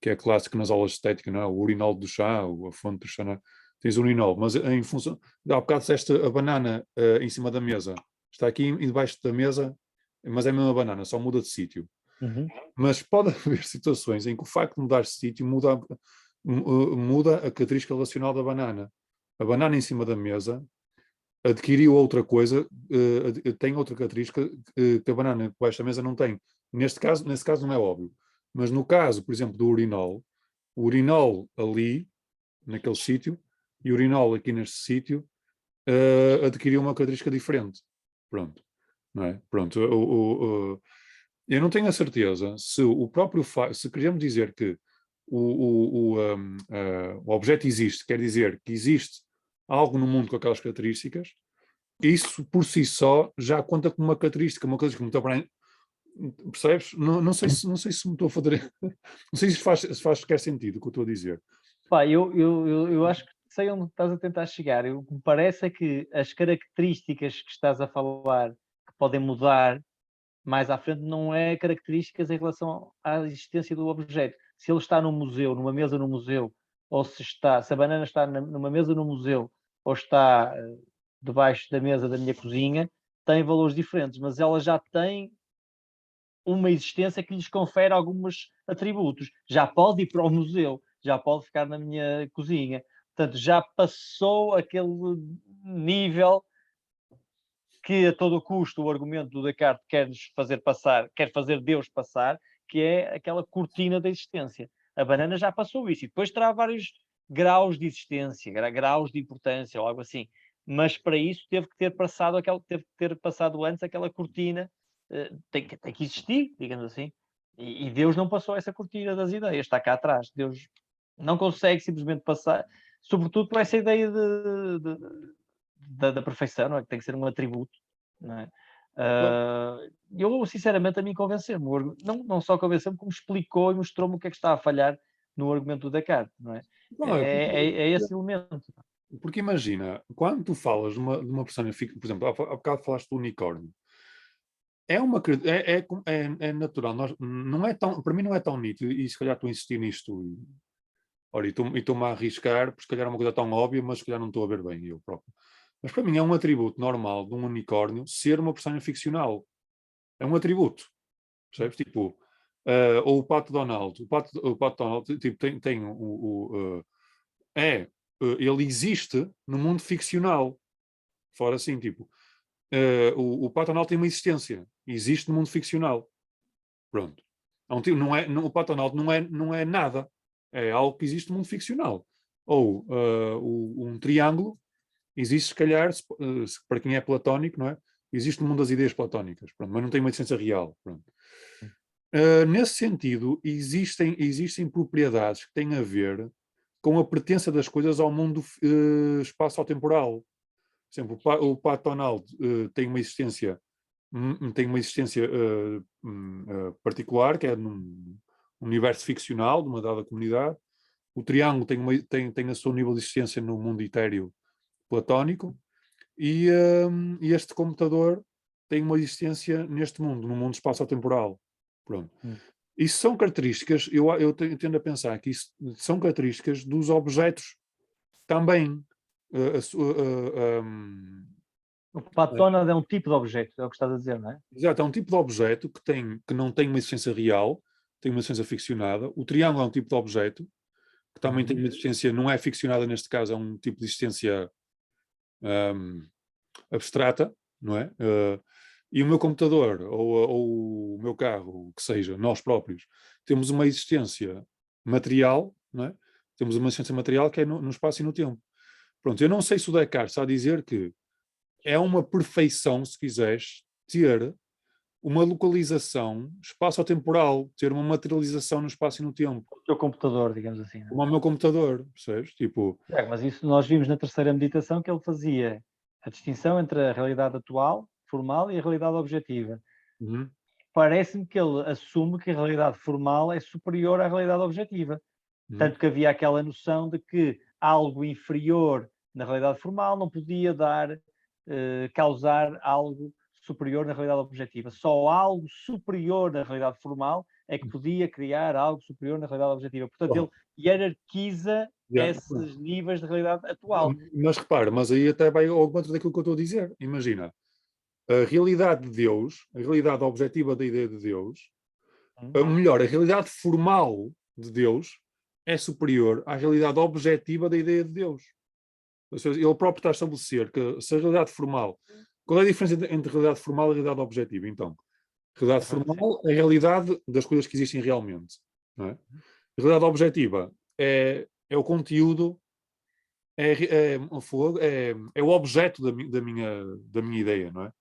que é clássico nas aulas de estética, não é? O urinol do chá, a fonte do chá, não é? Tens o urinol, mas em função... Há bocado disseste a banana em cima da mesa. Está aqui embaixo da mesa, mas é a mesma banana, só muda de sítio. Mas pode haver situações em que o facto de mudar de sítio muda a característica relacional da banana. A banana em cima da mesa adquiriu outra coisa, tem outra característica que a banana debaixo da mesa não tem. Nesse caso não é óbvio. Mas no caso, por exemplo, do urinol, o urinol ali, naquele sítio, e o urinol aqui neste sítio, adquiriu uma característica diferente. Pronto. Não é? Pronto. Eu não tenho a certeza se o próprio se queremos dizer que o objeto existe, quer dizer que existe algo no mundo com aquelas características, isso por si só já conta como uma característica muito bem. Percebes? Não sei se me estou a fazer. Não sei se faz qualquer sentido o que eu estou a dizer. Pá, eu acho que sei onde estás a tentar chegar. O que me parece é que as características que estás a falar que podem mudar mais à frente não é características em relação à existência do objeto. Se ele está num museu, numa mesa no museu, ou se a banana está numa mesa no museu, ou está debaixo da mesa da minha cozinha, tem valores diferentes, mas ela já tem uma existência que lhes confere alguns atributos. Já pode ir para o museu, já pode ficar na minha cozinha. Portanto, já passou aquele nível que a todo custo o argumento do Descartes quer fazer Deus passar, que é aquela cortina da existência. A banana já passou isso, e depois terá vários graus de existência, graus de importância, ou algo assim. Mas para isso teve que ter passado antes aquela cortina, tem que existir, digamos assim. E Deus não passou essa cortina das ideias, está cá atrás. Deus não consegue simplesmente passar, sobretudo por essa ideia da perfeição, não é? Que tem que ser um atributo, não é? Eu, sinceramente, a mim convenceu-me. Não só convenceu-me, como explicou e mostrou-me o que é que está a falhar no argumento do Descartes, não é? Não, É esse elemento. Porque imagina, quando tu falas de uma personagem fictícia, por exemplo, há bocado falaste do unicórnio. É natural, não é tão, para mim não é tão nítido, e se calhar estou a insistir nisto, olha, e estou-me a arriscar, porque se calhar é uma coisa tão óbvia, mas se calhar não estou a ver bem eu próprio. Mas para mim é um atributo normal de um unicórnio ser uma personagem ficcional. É um atributo, percebes? Tipo, ou o Pato Donald. O Pato Donald tipo, tem ele existe no mundo ficcional. Fora assim, tipo, o Pato Donald tem uma existência. Existe no mundo ficcional. Pronto. O Pato Donald não é nada. É algo que existe no mundo ficcional. Ou um triângulo existe, se calhar, para quem é platónico, não é? Existe no mundo das ideias platónicas, pronto, mas não tem uma existência real. Pronto. Nesse sentido, existem propriedades que têm a ver com a pertença das coisas ao mundo espaço-temporal. Por exemplo, o Pato Donald tem uma existência particular, que é num universo ficcional, de uma dada comunidade. O triângulo tem a seu nível de existência no mundo etéreo platónico, e este computador tem uma existência neste mundo, no mundo espaço-temporal. Pronto. Isso são características, eu tendo a pensar que isso são características dos objetos também. O Pato Donald é um tipo de objeto, é o que estás a dizer, não é? Exato, é um tipo de objeto que não tem uma existência real, tem uma existência ficcionada. O triângulo é um tipo de objeto que também tem uma existência, não é ficcionada neste caso, é um tipo de existência abstrata, não é? E o meu computador ou o meu carro, o que seja, nós próprios, temos uma existência material, não é? Temos uma existência material que é no espaço e no tempo. Pronto, eu não sei se o Descartes está a dizer que é uma perfeição, se quiseres, ter uma localização espaço-temporal, ter uma materialização no espaço e no tempo. O teu computador, digamos assim. Não é? Como o meu computador, percebes? Tipo, Mas isso nós vimos na terceira meditação que ele fazia a distinção entre a realidade atual, formal, e a realidade objetiva. Parece-me que ele assume que a realidade formal é superior à realidade objetiva. Tanto que havia aquela noção de que algo inferior na realidade formal não podia causar algo superior na realidade objetiva. Só algo superior na realidade formal é que podia criar algo superior na realidade objetiva. Portanto, ele hierarquiza esses níveis de realidade atual. Mas repara, mas aí até vai ao encontro daquilo que eu estou a dizer. Imagina, a realidade de Deus, a realidade objetiva da ideia de Deus, melhor, a realidade formal de Deus é superior à realidade objetiva da ideia de Deus. Ou seja, ele próprio está a estabelecer que se a realidade formal... Qual é a diferença entre realidade formal e realidade objetiva, então? Realidade formal é a realidade das coisas que existem realmente. Não é? A realidade objetiva é o conteúdo, é o objeto da minha ideia, não é?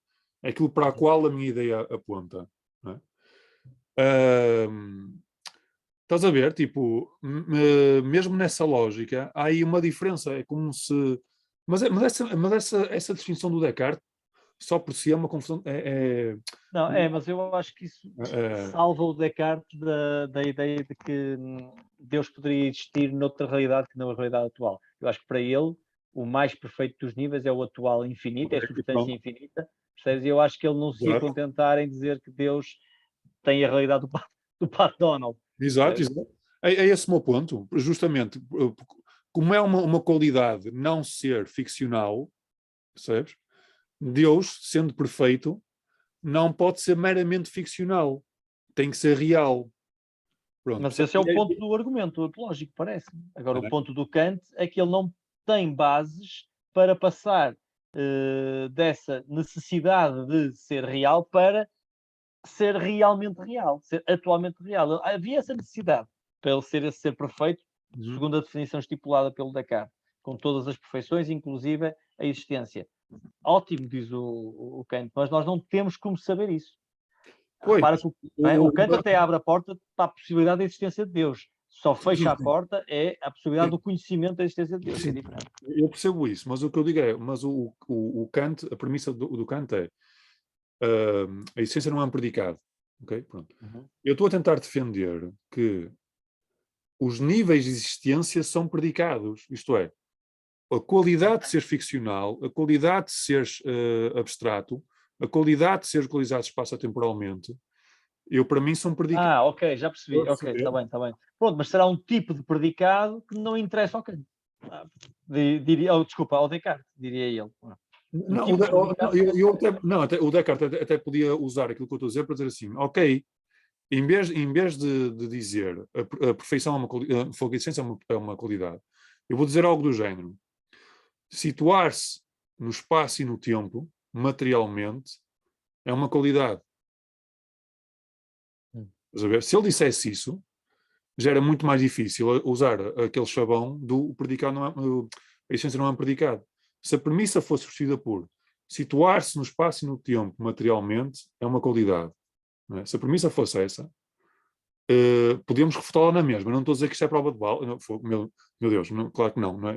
É aquilo para a qual a minha ideia aponta. Não é? Estás a ver? Tipo, mesmo nessa lógica, há aí uma diferença. É como se... Mas essa distinção do Descartes só por si é uma confusão. Não, mas eu acho que isso salva o Descartes da ideia de que Deus poderia existir noutra realidade que não a realidade atual. Eu acho que para ele o mais perfeito dos níveis é o atual infinito, é a substância infinita. Percebes? E eu acho que ele não se ia contentar em dizer que Deus tem a realidade do Pat Donald. Exato. É esse o meu ponto. Justamente, como é uma qualidade não ser ficcional, percebes? Deus, sendo perfeito, não pode ser meramente ficcional. Tem que ser real. Pronto. Mas esse é o ponto do argumento ontológico, parece-me. Agora, o ponto do Kant é que ele não tem bases para passar dessa necessidade de ser real para ser realmente real, ser atualmente real. Havia essa necessidade para ele ser esse ser perfeito, segundo a definição estipulada pelo Descartes, com todas as perfeições, inclusive a existência. Ótimo, diz o Kant, mas nós não temos como saber isso. Repara que o Kant até abre a porta para a possibilidade da existência de Deus. Só fecha a porta é a possibilidade do conhecimento da existência de Deus. É diferente. Eu percebo isso, mas o que eu digo é, mas o Kant, a premissa do Kant é a existência não é um predicado. Okay? Pronto. Eu estou a tentar defender que os níveis de existência são predicados, isto é, a qualidade de seres ficcional, a qualidade de seres abstrato, a qualidade de seres localizado espaço-temporalmente, para mim, são predicados. Ok, já percebi. Ok, está bem, está bem. Pronto, mas será um tipo de predicado que não interessa ao Kant. Desculpa, ao Descartes, diria ele. Não, tipo de predicado o Descartes até podia usar aquilo que eu estou a dizer para dizer assim, ok, em vez de dizer a perfeição a existência é uma qualidade, eu vou dizer algo do género. Situar-se no espaço e no tempo, materialmente, é uma qualidade. Se ele dissesse isso, já era muito mais difícil usar aquele chavão do predicado não é, a essência não é um predicado. Se a premissa fosse vestida por situar-se no espaço e no tempo materialmente, é uma qualidade. Não é? Se a premissa fosse essa, podíamos refutá-la na mesma. Não estou a dizer que isto é prova de bala. Não, meu Deus, não, claro que não. Não é?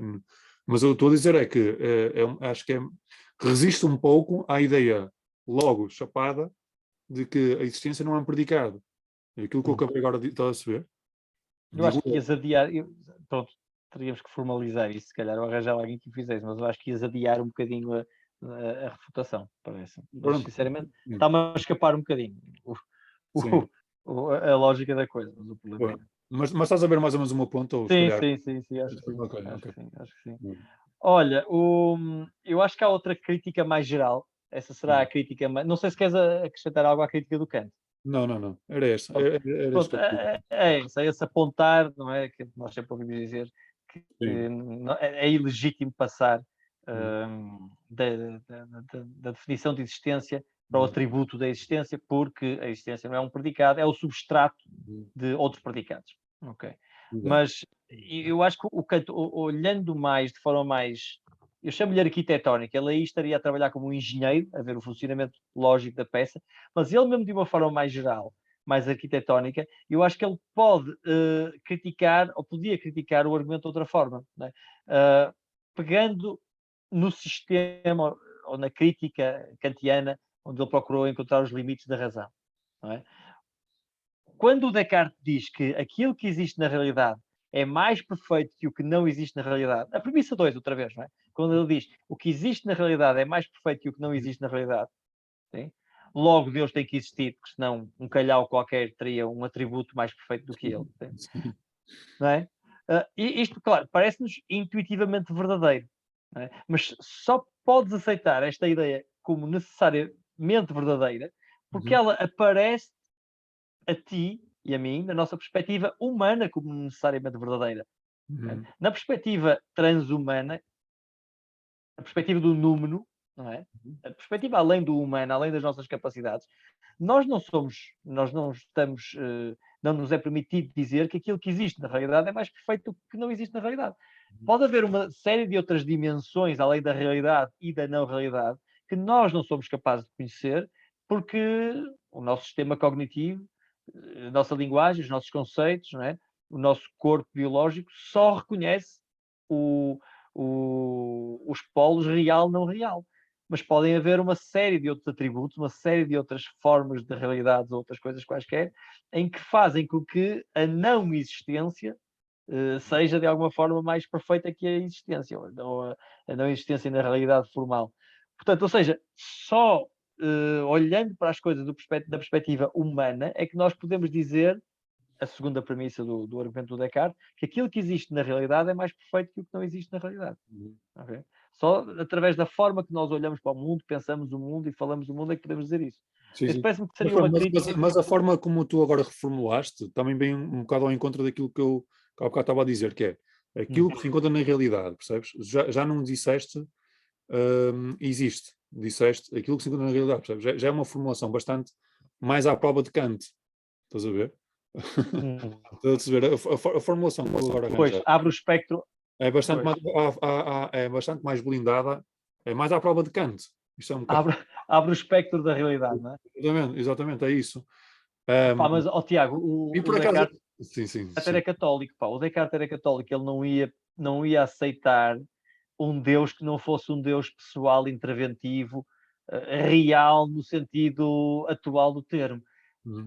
Mas eu estou a dizer é que acho que resiste um pouco à ideia logo chapada de que a existência não é um predicado. Aquilo que eu acabei agora de estar a saber. Eu acho que ias adiar. Pronto, teríamos que formalizar isso, se calhar, ou arranjar alguém que o fizesse, mas eu acho que ias adiar um bocadinho a refutação, parece. Mas, sinceramente, está-me a escapar um bocadinho a lógica da coisa. Mas o problema é... Mas estás a ver mais ou menos o meu ponto? Ou sim, acho que sim. Okay. Acho que sim. Olha, eu acho que há outra crítica mais geral. Essa será a crítica mais... Não sei se queres acrescentar algo à crítica do Kant. Não. Era esta. Pronto, é esse apontar, não é? Que nós sempre ouvimos dizer que é ilegítimo passar da definição de existência para o atributo da existência, porque a existência não é um predicado, é o substrato de outros predicados. Ok. Mas eu acho que o Kant, olhando mais, de forma mais... Eu chamo-lhe arquitetónica, ele aí estaria a trabalhar como um engenheiro, a ver o funcionamento lógico da peça, mas ele mesmo de uma forma mais geral, mais arquitetónica, eu acho que ele pode criticar, ou podia criticar o argumento de outra forma, né? Pegando no sistema, ou na crítica kantiana, onde ele procurou encontrar os limites da razão. Não é? Quando o Descartes diz que aquilo que existe na realidade é mais perfeito que o que não existe na realidade, a premissa 2, outra vez, não é? Quando ele diz o que existe na realidade é mais perfeito que o que não existe na realidade, sim? Logo Deus tem que existir, porque senão um calhau qualquer teria um atributo mais perfeito do que ele. Sim? Não é? E isto, claro, parece-nos intuitivamente verdadeiro, não é? Mas só podes aceitar esta ideia como necessariamente verdadeira porque ela aparece a ti e a mim, na nossa perspectiva humana, como necessariamente verdadeira. Na perspectiva transhumana, a perspectiva do número, não é? A perspectiva além do humano, além das nossas capacidades, nós não estamos, não nos é permitido dizer que aquilo que existe na realidade é mais perfeito do que não existe na realidade. Pode haver uma série de outras dimensões, além da realidade e da não realidade, que nós não somos capazes de conhecer, porque o nosso sistema cognitivo, a nossa linguagem, os nossos conceitos, não é? O nosso corpo biológico só reconhece os polos real, não real. Mas podem haver uma série de outros atributos, uma série de outras formas de realidades, outras coisas quaisquer, em que fazem com que a não existência seja de alguma forma mais perfeita que a existência, ou a não existência na realidade formal. Portanto, ou seja, só olhando para as coisas da perspectiva humana é que nós podemos dizer a segunda premissa do argumento do Descartes, que aquilo que existe na realidade é mais perfeito que o que não existe na realidade. Okay? Só através da forma que nós olhamos para o mundo, pensamos o mundo e falamos o mundo é que podemos dizer isso. Isso parece-me que seria uma crítica... Mas a forma como tu agora reformulaste também vem um bocado ao encontro daquilo que eu há bocado estava a dizer, que é aquilo que se encontra na realidade, percebes? Já não disseste existe, disseste aquilo que se encontra na realidade, percebes? Já é uma formulação bastante mais à prova de Kant, estás a ver? Estás a ver? A formulação que agora arranjaste abre o espectro. É bastante mais blindada, é mais à prova de Kant. Isto é um abre o espectro da realidade, não é? Exatamente, é isso. Mas, Tiago, o Descartes era católico. O Descartes era católico, ele não ia aceitar um Deus que não fosse um Deus pessoal, interventivo, real, no sentido atual do termo.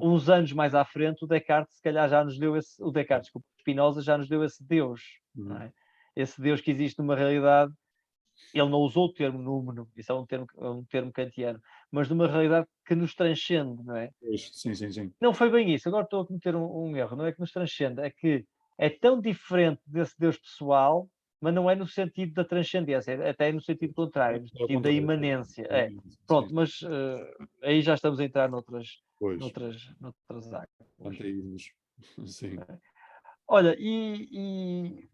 Uns anos mais à frente, o Descartes, se calhar, já nos deu esse... O Spinoza já nos deu esse Deus. Não é? esse Deus que existe numa realidade, ele não usou o termo número, isso é um termo kantiano, mas numa realidade que nos transcende, não é? Sim, sim, sim. Não foi bem isso, agora estou a cometer um erro, não é que nos transcende, é que é tão diferente desse Deus pessoal, mas não é no sentido da transcendência, é até no sentido contrário, no Ao sentido da contrário. imanência. É. Sim, Pronto, mas aí já estamos a entrar pois, noutras águas. anteísmos. Sim. Olha, e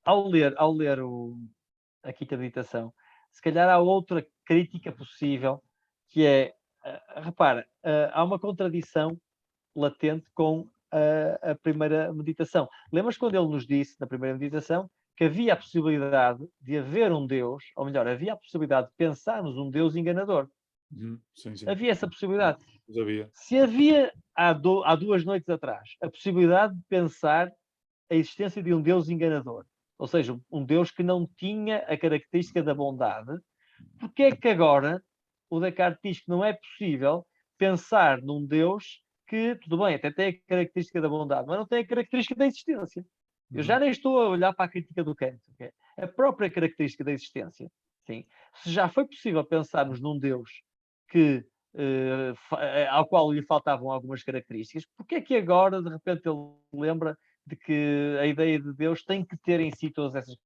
ao ler a Quinta Meditação, se calhar há outra crítica possível, que é, repara, há uma contradição latente com a primeira meditação. Lembras quando ele nos disse, na primeira meditação, que havia a possibilidade de haver um Deus, ou melhor, havia a possibilidade de pensarmos um Deus enganador. Sim, sim. Havia essa possibilidade. Sabia. Se havia, há 2 noites atrás, a possibilidade de pensar a existência de um Deus enganador, ou seja, um Deus que não tinha a característica da bondade, porque é que agora o Descartes diz que não é possível pensar num Deus que, tudo bem, até tem a característica da bondade, mas não tem a característica da existência. Eu já nem estou a olhar para a crítica do Kant. Okay? A própria característica da existência. Sim. Se já foi possível pensarmos num Deus que, ao qual lhe faltavam algumas características, porque é que agora, de repente, ele lembra de que a ideia de Deus tem que ter em si todas essas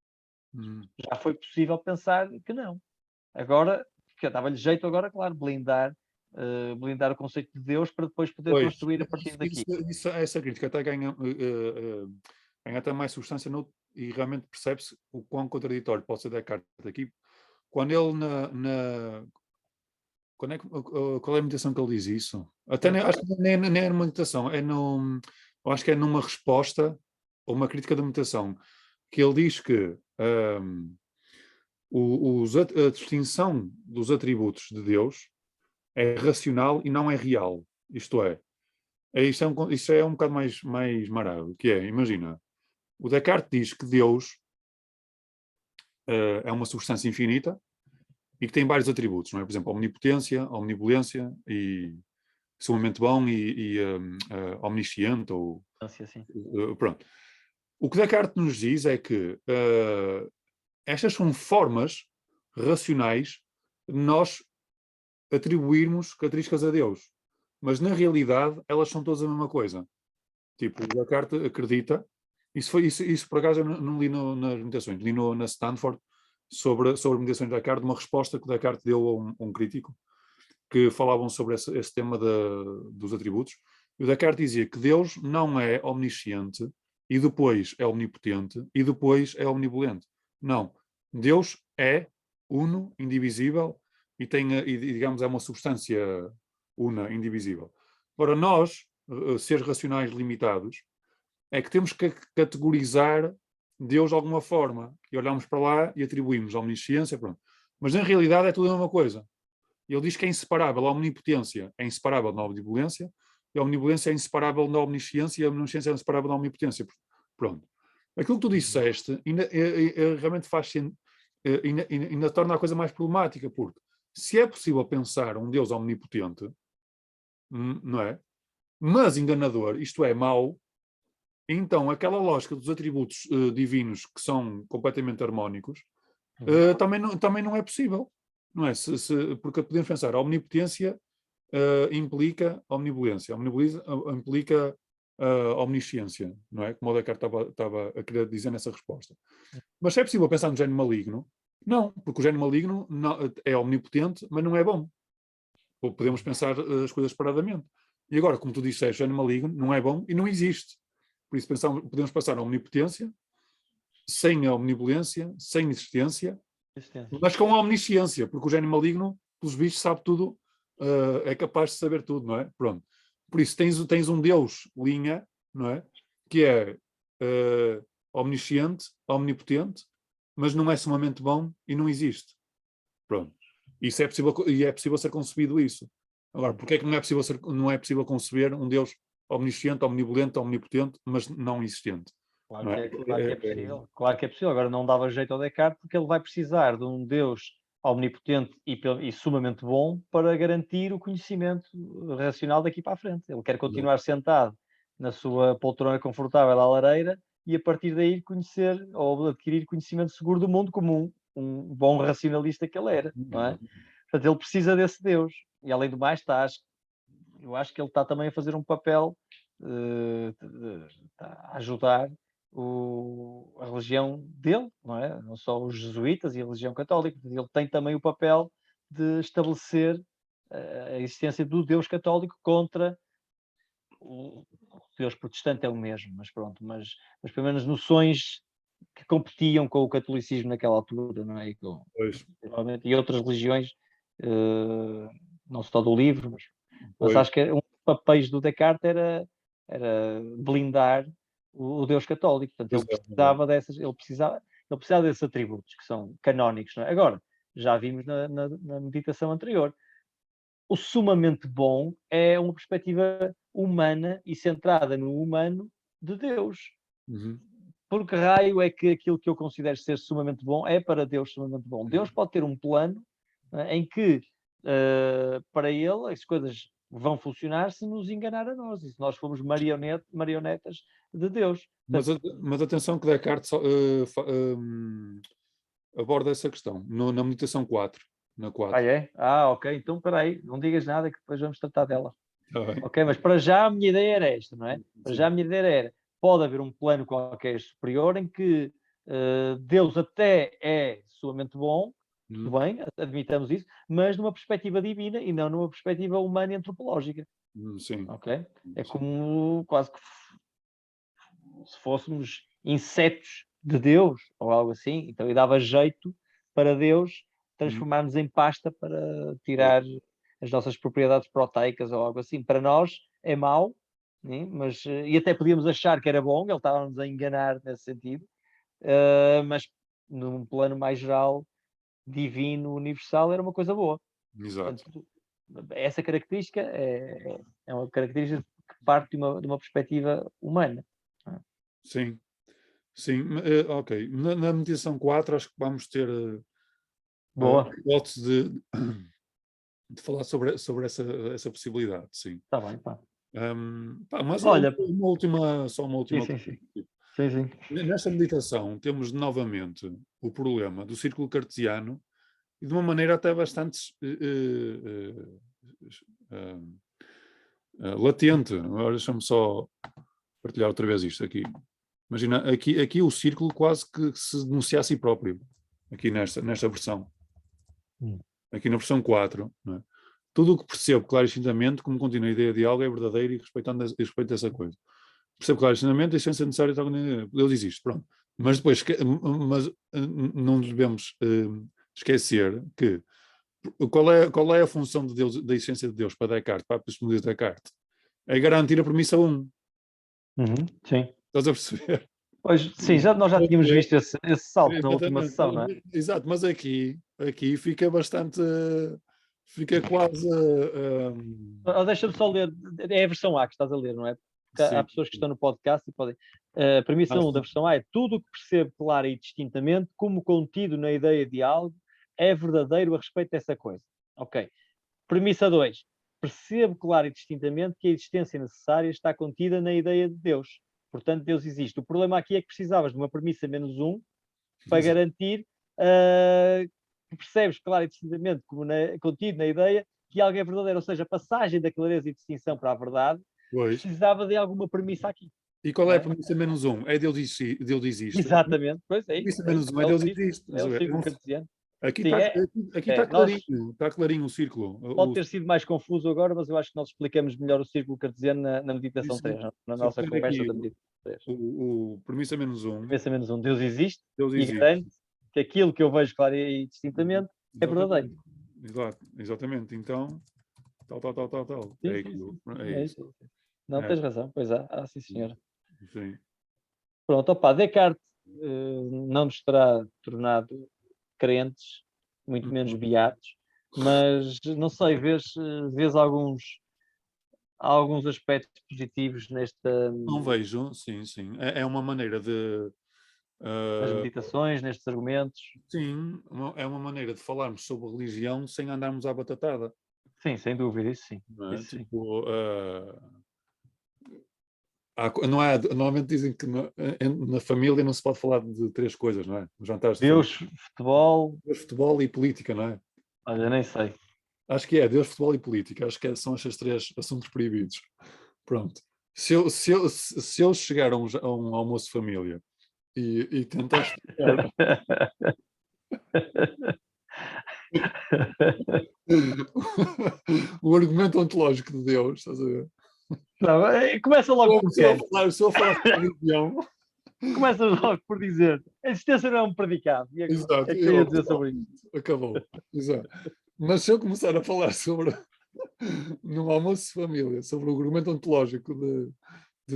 Hum. Já foi possível pensar que não. Agora, que dava-lhe jeito agora, claro, blindar o conceito de Deus para depois poder Pois, construir a partir daqui. essa crítica até ganha até mais substância e realmente percebe-se o quão contraditório pode ser Descartes aqui, quando ele qual é a meditação que ele diz isso? Até acho que nem é numa meditação, eu acho que é numa resposta ou uma crítica da meditação, que ele diz que a distinção dos atributos de Deus é racional e não é real. Isto é, isso é um bocado mais marado, que é, imagina, o Descartes diz que Deus é uma substância infinita e que tem vários atributos, não é? Por exemplo, omnipotência, omnibolência e sumamente bom e omnisciente, ou Assim. pronto. O que Descartes nos diz é que estas são formas racionais de nós atribuirmos características a Deus, mas na realidade elas são todas a mesma coisa. Tipo, o Descartes acredita, isso por acaso eu não li nas meditações, li na Stanford sobre meditações de Descartes, uma resposta que o Descartes deu a um crítico, que falavam sobre esse tema dos atributos, e o Descartes dizia que Deus não é omnisciente, e depois é omnipotente, e depois é omnibolente. Não. Deus é uno, indivisível, e digamos, é uma substância una, indivisível. Para nós, seres racionais limitados, é que temos que categorizar Deus de alguma forma, e olhamos para lá e atribuímos a omnisciência, pronto. Mas na realidade é tudo a mesma coisa. Ele diz que é inseparável, a omnipotência é inseparável da omnibolência, e a omnibolência é inseparável da omnisciência, e a omnisciência é inseparável da omnipotência. Pronto. Aquilo que tu disseste realmente ainda torna a coisa mais problemática, porque se é possível pensar um Deus omnipotente, não é? Mas enganador, isto é, mau, então aquela lógica dos atributos divinos que são completamente harmónicos também não é possível. Não é? Porque podemos pensar, a omnipotência implica omnibolência, a omnibolência implica omnisciência, não é? Como o Descartes estava a querer dizer nessa resposta. Mas se é possível pensar no gene maligno, não, porque o gene maligno é omnipotente, mas não é bom. Ou podemos pensar as coisas separadamente. E agora, como tu disseste, o gene maligno não é bom e não existe. Por isso podemos passar a omnipotência sem a omnibolência, sem existência, mas com a omnisciência, porque o gene maligno, pelos bichos, sabe tudo, é capaz de saber tudo, não é? Pronto. Por isso tens um Deus, linha, não é? Que é omnisciente, omnipotente, mas não é sumamente bom e não existe. Pronto. Isso é possível, e é possível ser concebido isso. Agora, porque é que não é possível conceber um Deus omnisciente, omnibolente, omnipotente, mas não existente? Claro Não que é? é possível. Claro que é possível. Agora não dava jeito ao Descartes porque ele vai precisar de um Deus omnipotente e sumamente bom para garantir o conhecimento racional daqui para a frente. Ele quer continuar sentado na sua poltrona confortável à lareira e a partir daí conhecer ou adquirir conhecimento seguro do mundo como um bom racionalista que ele era, não é? Portanto, ele precisa desse Deus. E além do mais, eu acho que ele está também a fazer um papel, está a ajudar a religião dele, não é? Não só os jesuítas e a religião católica. Ele tem também o papel de estabelecer a existência do Deus católico contra o Deus protestante, é o mesmo, mas pronto, mas pelo menos noções que competiam com o catolicismo naquela altura, não é? E outras religiões, não só do livro, mas acho que um dos papéis do Descartes era blindar o Deus católico. Portanto, ele precisava desses atributos que são canónicos. Não é? Agora, já vimos na meditação anterior, o sumamente bom é uma perspectiva humana e centrada no humano de Deus. Por que raio é que aquilo que eu considero ser sumamente bom é para Deus sumamente bom? Deus pode ter um plano em que, para ele, as coisas vão funcionar se nos enganar a nós, e se nós formos marionetas de Deus. Mas atenção que Descartes aborda essa questão na meditação 4. Na 4. É? Ok. Então, espera aí, não digas nada que depois vamos tratar dela. Ok, mas para já a minha ideia era esta, não é? Para já a minha ideia era, pode haver um plano qualquer superior em que Deus até é sumamente bom, tudo bem, admitamos isso, mas numa perspectiva divina e não numa perspectiva humana e antropológica. Sim. Ok? É como quase que se fôssemos insetos de Deus ou algo assim, então ele dava jeito para Deus transformarmos em pasta para tirar as nossas propriedades proteicas ou algo assim. Para nós é mau, né? Mas, e até podíamos achar que era bom, ele estava-nos a enganar nesse sentido, mas num plano mais geral, divino, universal, era uma coisa boa. Exato. Portanto, essa característica é uma característica que parte de uma perspectiva humana. Sim, ok. Na meditação 4 acho que vamos ter a hipótese de falar sobre essa possibilidade, sim. Está bem, pá. Mas olha, só uma última sim. coisa. Sim. Nesta meditação temos novamente o problema do círculo cartesiano e de uma maneira até bastante latente. Agora deixa-me só partilhar outra vez isto aqui. Imagina, aqui o círculo quase que se denuncia a si próprio, aqui nesta versão. Aqui na versão 4, não é? Tudo o que percebo claro e distintamente, como continua a ideia de algo, é verdadeiro e respeito essa coisa. Percebo claro e distintamente a essência necessária tal ele diz isto, pronto. Mas depois, não devemos esquecer que qual é a função de Deus, da essência de Deus para Descartes, para a epistemologia de Descartes? É garantir a premissa 1. Sim. Estás a perceber? Pois, sim, nós já tínhamos visto esse salto na última sessão, não é? Exato, mas aqui fica bastante. Fica quase. Deixa-me só ler, é a versão A que estás a ler, não é? Porque há pessoas que estão no podcast e podem. A premissa 1 da versão A é tudo o que percebo clara e distintamente, como contido na ideia de algo, é verdadeiro a respeito dessa coisa. Ok. Premissa 2. Percebo claro e distintamente que a existência necessária está contida na ideia de Deus. Portanto, Deus existe. O problema aqui é que precisavas de uma premissa menos 1 para garantir que percebes claro e distintamente, como contido na ideia, que algo é verdadeiro. Ou seja, a passagem da clareza e distinção para a verdade precisava de alguma premissa aqui. E qual é a premissa menos 1? É Deus existe. Exatamente. Pois é isso. Premissa menos 1 é Deus existe. É o círculo cartesiano. Aqui está clarinho. Está clarinho o círculo. Pode ter sido mais confuso agora, mas eu acho que nós explicamos melhor o círculo cartesiano na meditação 3, na nossa conversa da meditação 3. O premissa menos 1. Premissa menos 1. Deus existe. Deus existe. E garante que aquilo que eu vejo claro e distintamente é verdadeiro. Exatamente. Então, tal. É isso. Não, tens razão. Pois há. Sim, senhora. Sim. Pronto, Descartes não nos terá tornado crentes, muito menos beatos, mas não sei, vês alguns aspectos positivos nesta. Não vejo, sim. É uma maneira de. Nas meditações, nestes argumentos. Sim, é uma maneira de falarmos sobre religião sem andarmos à batatada. Sim, sem dúvida, isso sim. Não é? Isso tipo, não há, normalmente dizem que na família não se pode falar de 3 coisas, não é? Nos jantares de família. Deus, futebol, Deus, futebol e política, não é? olha, nem sei. Acho que é Deus, futebol e política. Acho que são estes 3 assuntos proibidos. Pronto. Se eu chegar a um almoço de família e tentar explicar o argumento ontológico de Deus, estás a ver? Não, começa logo por quê? Se eu falar sobre religião, Começas logo por dizer a existência não é um predicado. E agora? exato, O que é que eu ia dizer sobre isso? acabou. Exato. Mas se eu começar a falar sobre, num almoço de família, sobre o argumento ontológico de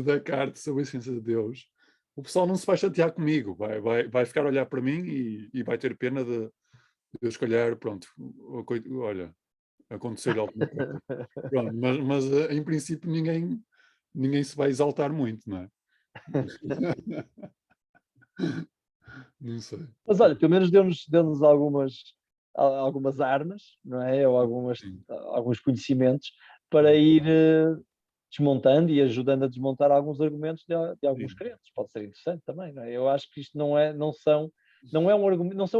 Descartes, sobre a existência de Deus, o pessoal não se vai chatear comigo, vai ficar a olhar para mim e vai ter pena de eu, se calhar, pronto, olha, acontecer alguma coisa. Pronto, mas em princípio ninguém se vai exaltar muito, não é? Não sei. Mas olha, pelo menos deu-nos algumas armas, não é? Ou Sim. alguns conhecimentos para ir desmontando e ajudando a desmontar alguns argumentos de alguns Sim. crentes. Pode ser interessante também, não é? Eu acho que isto não são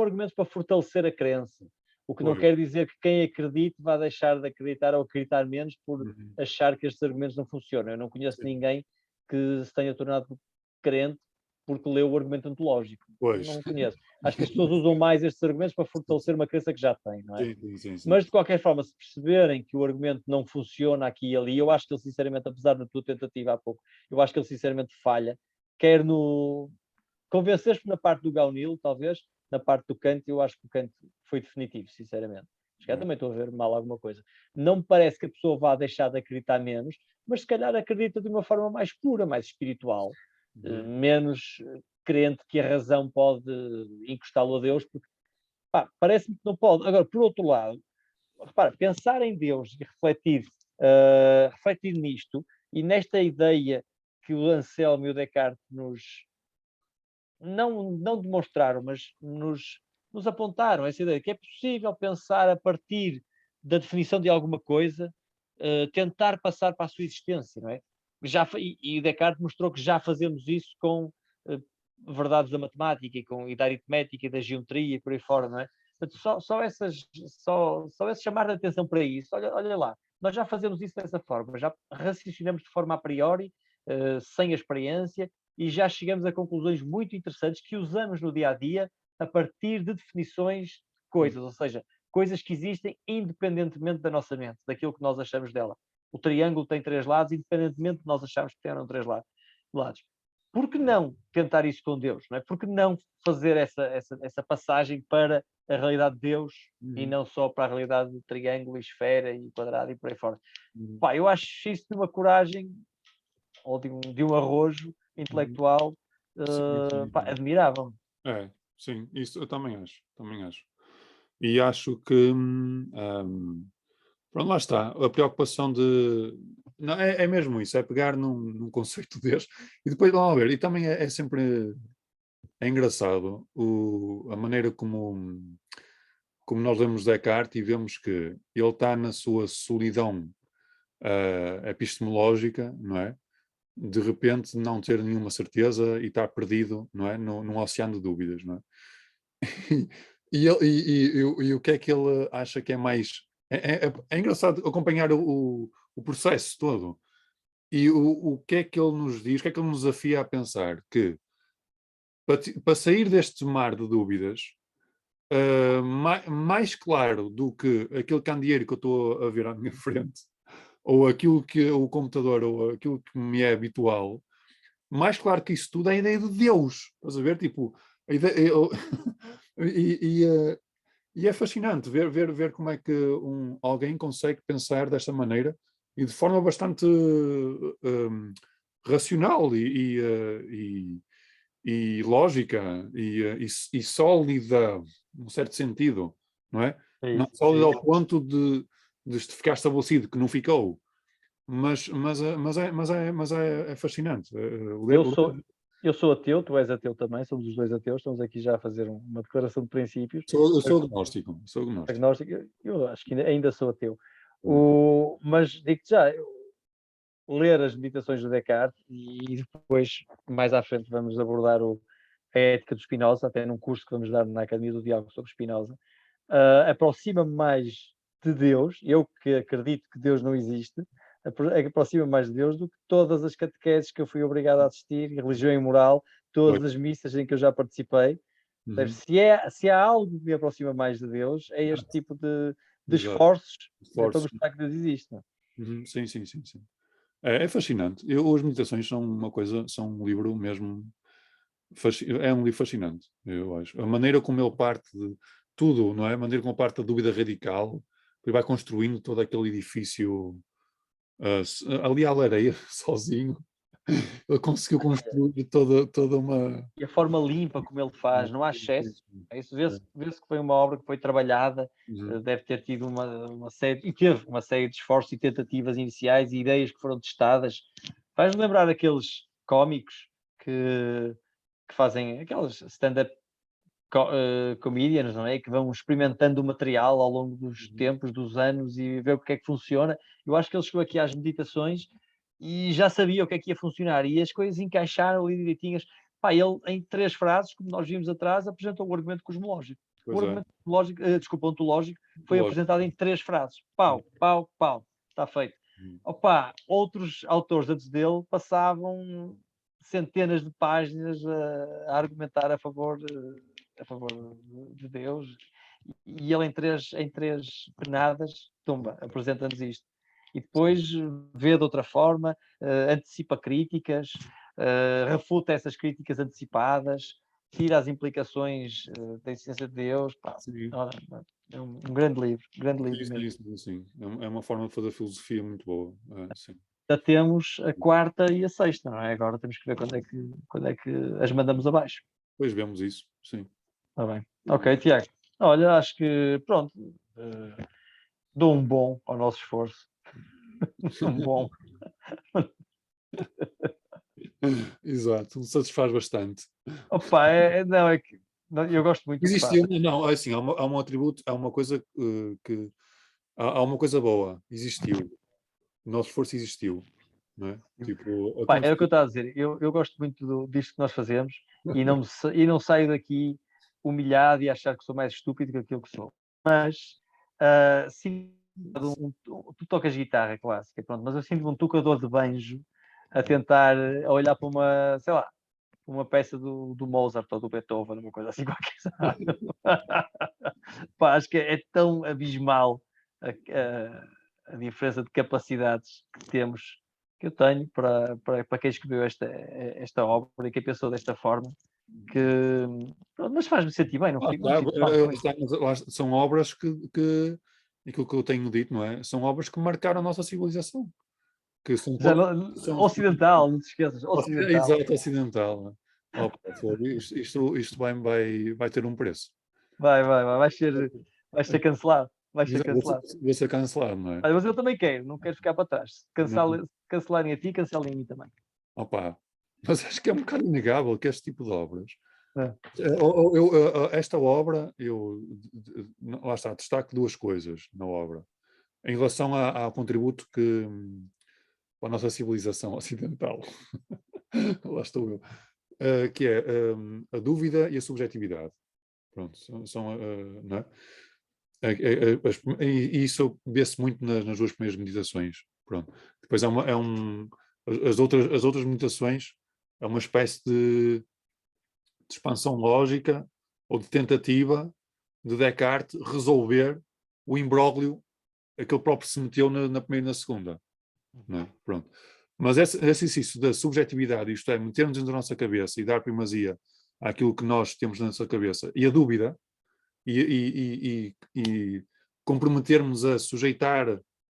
argumentos para fortalecer a crença. O que não Pois. quer dizer que quem acredite vá deixar de acreditar ou acreditar menos por Uhum. achar que estes argumentos não funcionam. Eu não conheço Sim. ninguém que se tenha tornado crente porque leu o argumento ontológico. Pois. Não conheço. Acho que as pessoas usam mais estes argumentos para fortalecer uma crença que já têm, não é? Sim. Mas, de qualquer forma, se perceberem que o argumento não funciona aqui e ali, eu acho que ele, sinceramente, apesar da tua tentativa há pouco, eu acho que ele, sinceramente, falha. Quer no... Convenceste-me na parte do Gaunil, talvez, na parte do Kant, eu acho que o Kant foi definitivo, sinceramente. Acho que também estou a ver mal alguma coisa. Não me parece que a pessoa vá deixar de acreditar menos, mas se calhar acredita de uma forma mais pura, mais espiritual, menos crente que a razão pode encostá-lo a Deus, porque parece-me que não pode. Agora, por outro lado, repara, pensar em Deus e refletir nisto e nesta ideia que o Anselmo e o Descartes não demonstraram, mas nos apontaram, essa ideia que é possível pensar a partir da definição de alguma coisa, tentar passar para a sua existência, não é? E Descartes mostrou que já fazemos isso com verdades da matemática e da aritmética e da geometria e por aí fora, não é? Portanto, só esse chamar de atenção para isso, olha lá, nós já fazemos isso dessa forma, já raciocinamos de forma a priori, sem a experiência, e já chegamos a conclusões muito interessantes que usamos no dia a dia a partir de definições de coisas, ou seja, coisas que existem independentemente da nossa mente, daquilo que nós achamos dela. O triângulo tem 3 lados, independentemente de nós acharmos que tem 3 lados. Por que não tentar isso com Deus? Não é? Por que não fazer essa passagem para a realidade de Deus e não só para a realidade do triângulo, esfera e quadrado e por aí fora? Eu acho isso de uma coragem ou de um arrojo intelectual admirável. Sim, isso eu também acho. E acho que, pronto, lá está, a preocupação de, não, é mesmo isso, é pegar num conceito deste, e depois, vamos ver, e também é sempre, é engraçado a maneira como nós lemos Descartes e vemos que ele está na sua solidão epistemológica, não é? De repente não ter nenhuma certeza e estar perdido, não é? Num oceano de dúvidas, não é? E o que é que ele acha que é mais... É engraçado acompanhar o processo todo. E o que é que ele nos diz, o que é que ele nos desafia a pensar? Que para sair deste mar de dúvidas, mais claro do que aquele candeeiro que eu estou a ver à minha frente, ou aquilo que o computador, ou aquilo que me é habitual, mais claro que isso tudo é a ideia de Deus. Estás a ver? Tipo, a ideia, e é fascinante ver como é que alguém consegue pensar desta maneira e de forma bastante racional e lógica e sólida, num certo sentido, não é? É Não isso. sólida ao ponto de ficar estabelecido, que não ficou, mas é fascinante. Eu sou ateu, tu és ateu também, somos os dois ateus, estamos aqui já a fazer uma declaração de princípios. Eu sou agnóstico. Agnóstico, eu acho que ainda sou ateu. Mas digo-te já, ler as meditações do Descartes e depois, mais à frente, vamos abordar a ética do Spinoza, até num curso que vamos dar na Academia do Diálogo sobre Spinoza. Aproxima-me mais de Deus, eu que acredito que Deus não existe, aproxima-me mais de Deus do que todas as catequeses que eu fui obrigado a assistir, religião e moral, todas as missas em que eu já participei. Uhum. Se há algo que me aproxima mais de Deus, é este tipo de esforços para mostrar que Deus existe. Uhum. Sim. É fascinante. As meditações são uma coisa, são um livro mesmo. É um livro fascinante, eu acho. A maneira como ele parte de tudo, não é? A maneira como ele parte da dúvida radical, e vai construindo todo aquele edifício ali à lareia, sozinho. Ele conseguiu construir toda uma. E a forma limpa como ele faz, não há excesso. Isso vê-se que foi uma obra que foi trabalhada, deve ter tido uma série, e teve uma série de esforços e tentativas iniciais e ideias que foram testadas. Faz-me lembrar aqueles cómicos que fazem aqueles stand-up comedians, não é? Que vão experimentando o material ao longo dos tempos, dos anos e ver o que é que funciona. Eu acho que ele chegou aqui às meditações e já sabia o que é que ia funcionar e as coisas encaixaram ali direitinhas. Pá, ele, em 3 frases, como nós vimos atrás, apresentou o argumento cosmológico. O argumento ontológico foi apresentado em 3 frases. Pau, está feito. Opa, outros autores antes dele passavam centenas de páginas a argumentar a favor de Deus, e ele em três penadas, tumba, apresenta-nos isto. E depois vê de outra forma, antecipa críticas, refuta essas críticas antecipadas, tira as implicações da existência de Deus. Pá, é um grande livro mesmo. Sim. É uma forma de fazer filosofia muito boa. Sim. Já temos a 4ª e a 6ª, não é? Agora temos que ver quando é que as mandamos abaixo. Depois vemos isso, sim. Está bem. Ok, Tiago. Olha, acho que, pronto, dou um bom ao nosso esforço. Um bom. Exato, satisfaz bastante. Opa, não, é que eu gosto muito do que faço. Não, é assim, há um atributo, há uma coisa que há uma coisa boa, existiu. O nosso esforço existiu, não é? Tipo, Pá, era o que eu estava a dizer. Eu gosto muito disto que nós fazemos e não saio daqui humilhado e achar que sou mais estúpido que aquilo que sou. Mas sinto tu tocas guitarra clássica, pronto, mas eu sinto um tocador de banjo a tentar a olhar para uma, sei lá, uma peça do Mozart ou do Beethoven, uma coisa assim qualquer. Pá, acho que é tão abismal a diferença de capacidades que temos, que eu tenho para quem escreveu esta obra e quem pensou desta forma, que mas faz-me sentir bem, não fico mal. São obras que aquilo que eu tenho dito, não é? São obras que marcaram a nossa civilização. Que são ocidental, não te esqueças, ocidental. Exato, ocidental. Isto vai ter um preço. Vai ser cancelado. Vai ser cancelado. Vai ser cancelado, não é? Mas eu também quero, não quero ficar para trás. Cancelarem a ti, cancelem a mim também. Opa, mas acho que é um bocado inegável que este tipo de obras. Esta obra, lá está, destaco 2 coisas na obra. Em relação ao contributo que para a nossa civilização ocidental, lá estou eu, que é a dúvida e a subjetividade. Pronto, não é? E isso vê-se muito nas 2 primeiras meditações. Pronto. Depois as outras meditações é uma espécie de expansão lógica ou de tentativa de Descartes resolver o imbróglio a que ele próprio se meteu na primeira e na segunda. Não é? Pronto. Mas esse exercício da subjetividade, isto é, metermos dentro da nossa cabeça e dar primazia àquilo que nós temos na nossa cabeça, e a dúvida, e comprometermos a sujeitar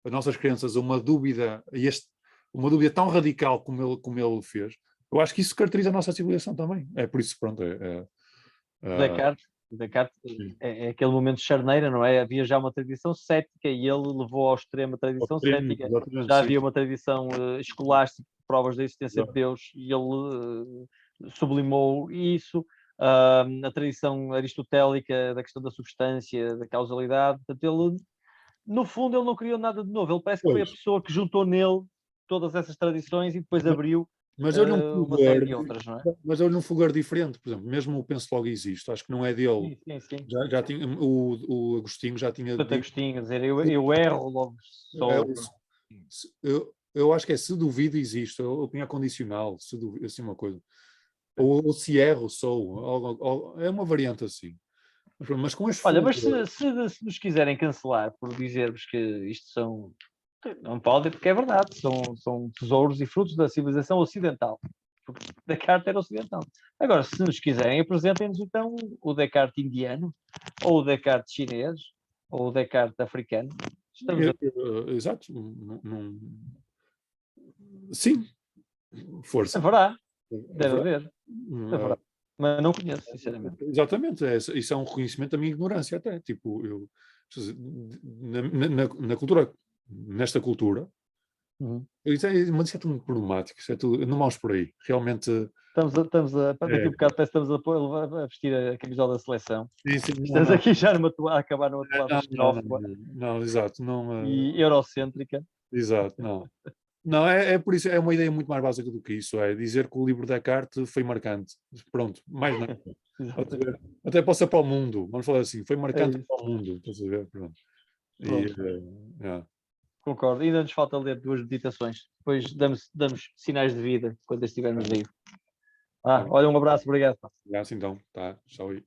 as nossas crenças a uma dúvida tão radical como ele fez, eu acho que isso caracteriza a nossa civilização também. É por isso, pronto. Descartes é aquele momento de charneira, não é? Havia já uma tradição cética e ele levou ao extremo a tradição cética. Já havia uma tradição escolástica, provas da existência de Deus, e ele sublimou isso. A tradição aristotélica da questão da substância, da causalidade. Portanto, ele, no fundo, ele não criou nada de novo. Ele parece que foi a pessoa que juntou nele todas essas tradições e depois abriu Mas eu uma série de outras, não é? Mas eu num fulgor diferente, por exemplo, mesmo o Penso Logo Existe, acho que não é dele. Sim. Já tinha, o Agostinho já tinha Santo dito. Agostinho, a dizer, eu erro logo só. Eu acho que é se duvido existe, eu punha condicional, se duvido, assim uma coisa. Ou se erro sou, é uma variante assim. Mas com este Olha, mas fulgor, se nos quiserem cancelar por dizermos que isto são. Não podem, porque é verdade, são tesouros e frutos da civilização ocidental. Porque Descartes era ocidental. Agora, se nos quiserem, apresentem-nos então o Descartes indiano, ou o Descartes chinês, ou o Descartes africano. Estamos a... exato, sim, força. Haverá, deve Haverá. haver, haverá. Mas não conheço, sinceramente. Exatamente, isso é um reconhecimento da minha ignorância até. Tipo, na cultura, nesta cultura, isso é tudo problemático, isso é tudo, não vamos por aí. Realmente. Daqui a bocado parece que estamos a vestir a camisola da seleção. Não, Estamos aqui já a acabar numa toada não, xenófoba não, exato. Não, e eurocêntrica. exato, não. Não, é por isso, é uma ideia muito mais básica do que isso, é dizer que o livro da Descartes foi marcante. Pronto, mais nada. Até pode ser para o mundo, vamos falar assim, foi marcante para o mundo, estás a ver? Pronto. Concordo. Ainda nos falta ler 2 meditações. Depois damos sinais de vida quando estivermos vivos. Olha, um abraço, obrigado. Obrigado, então, tá, tchau aí.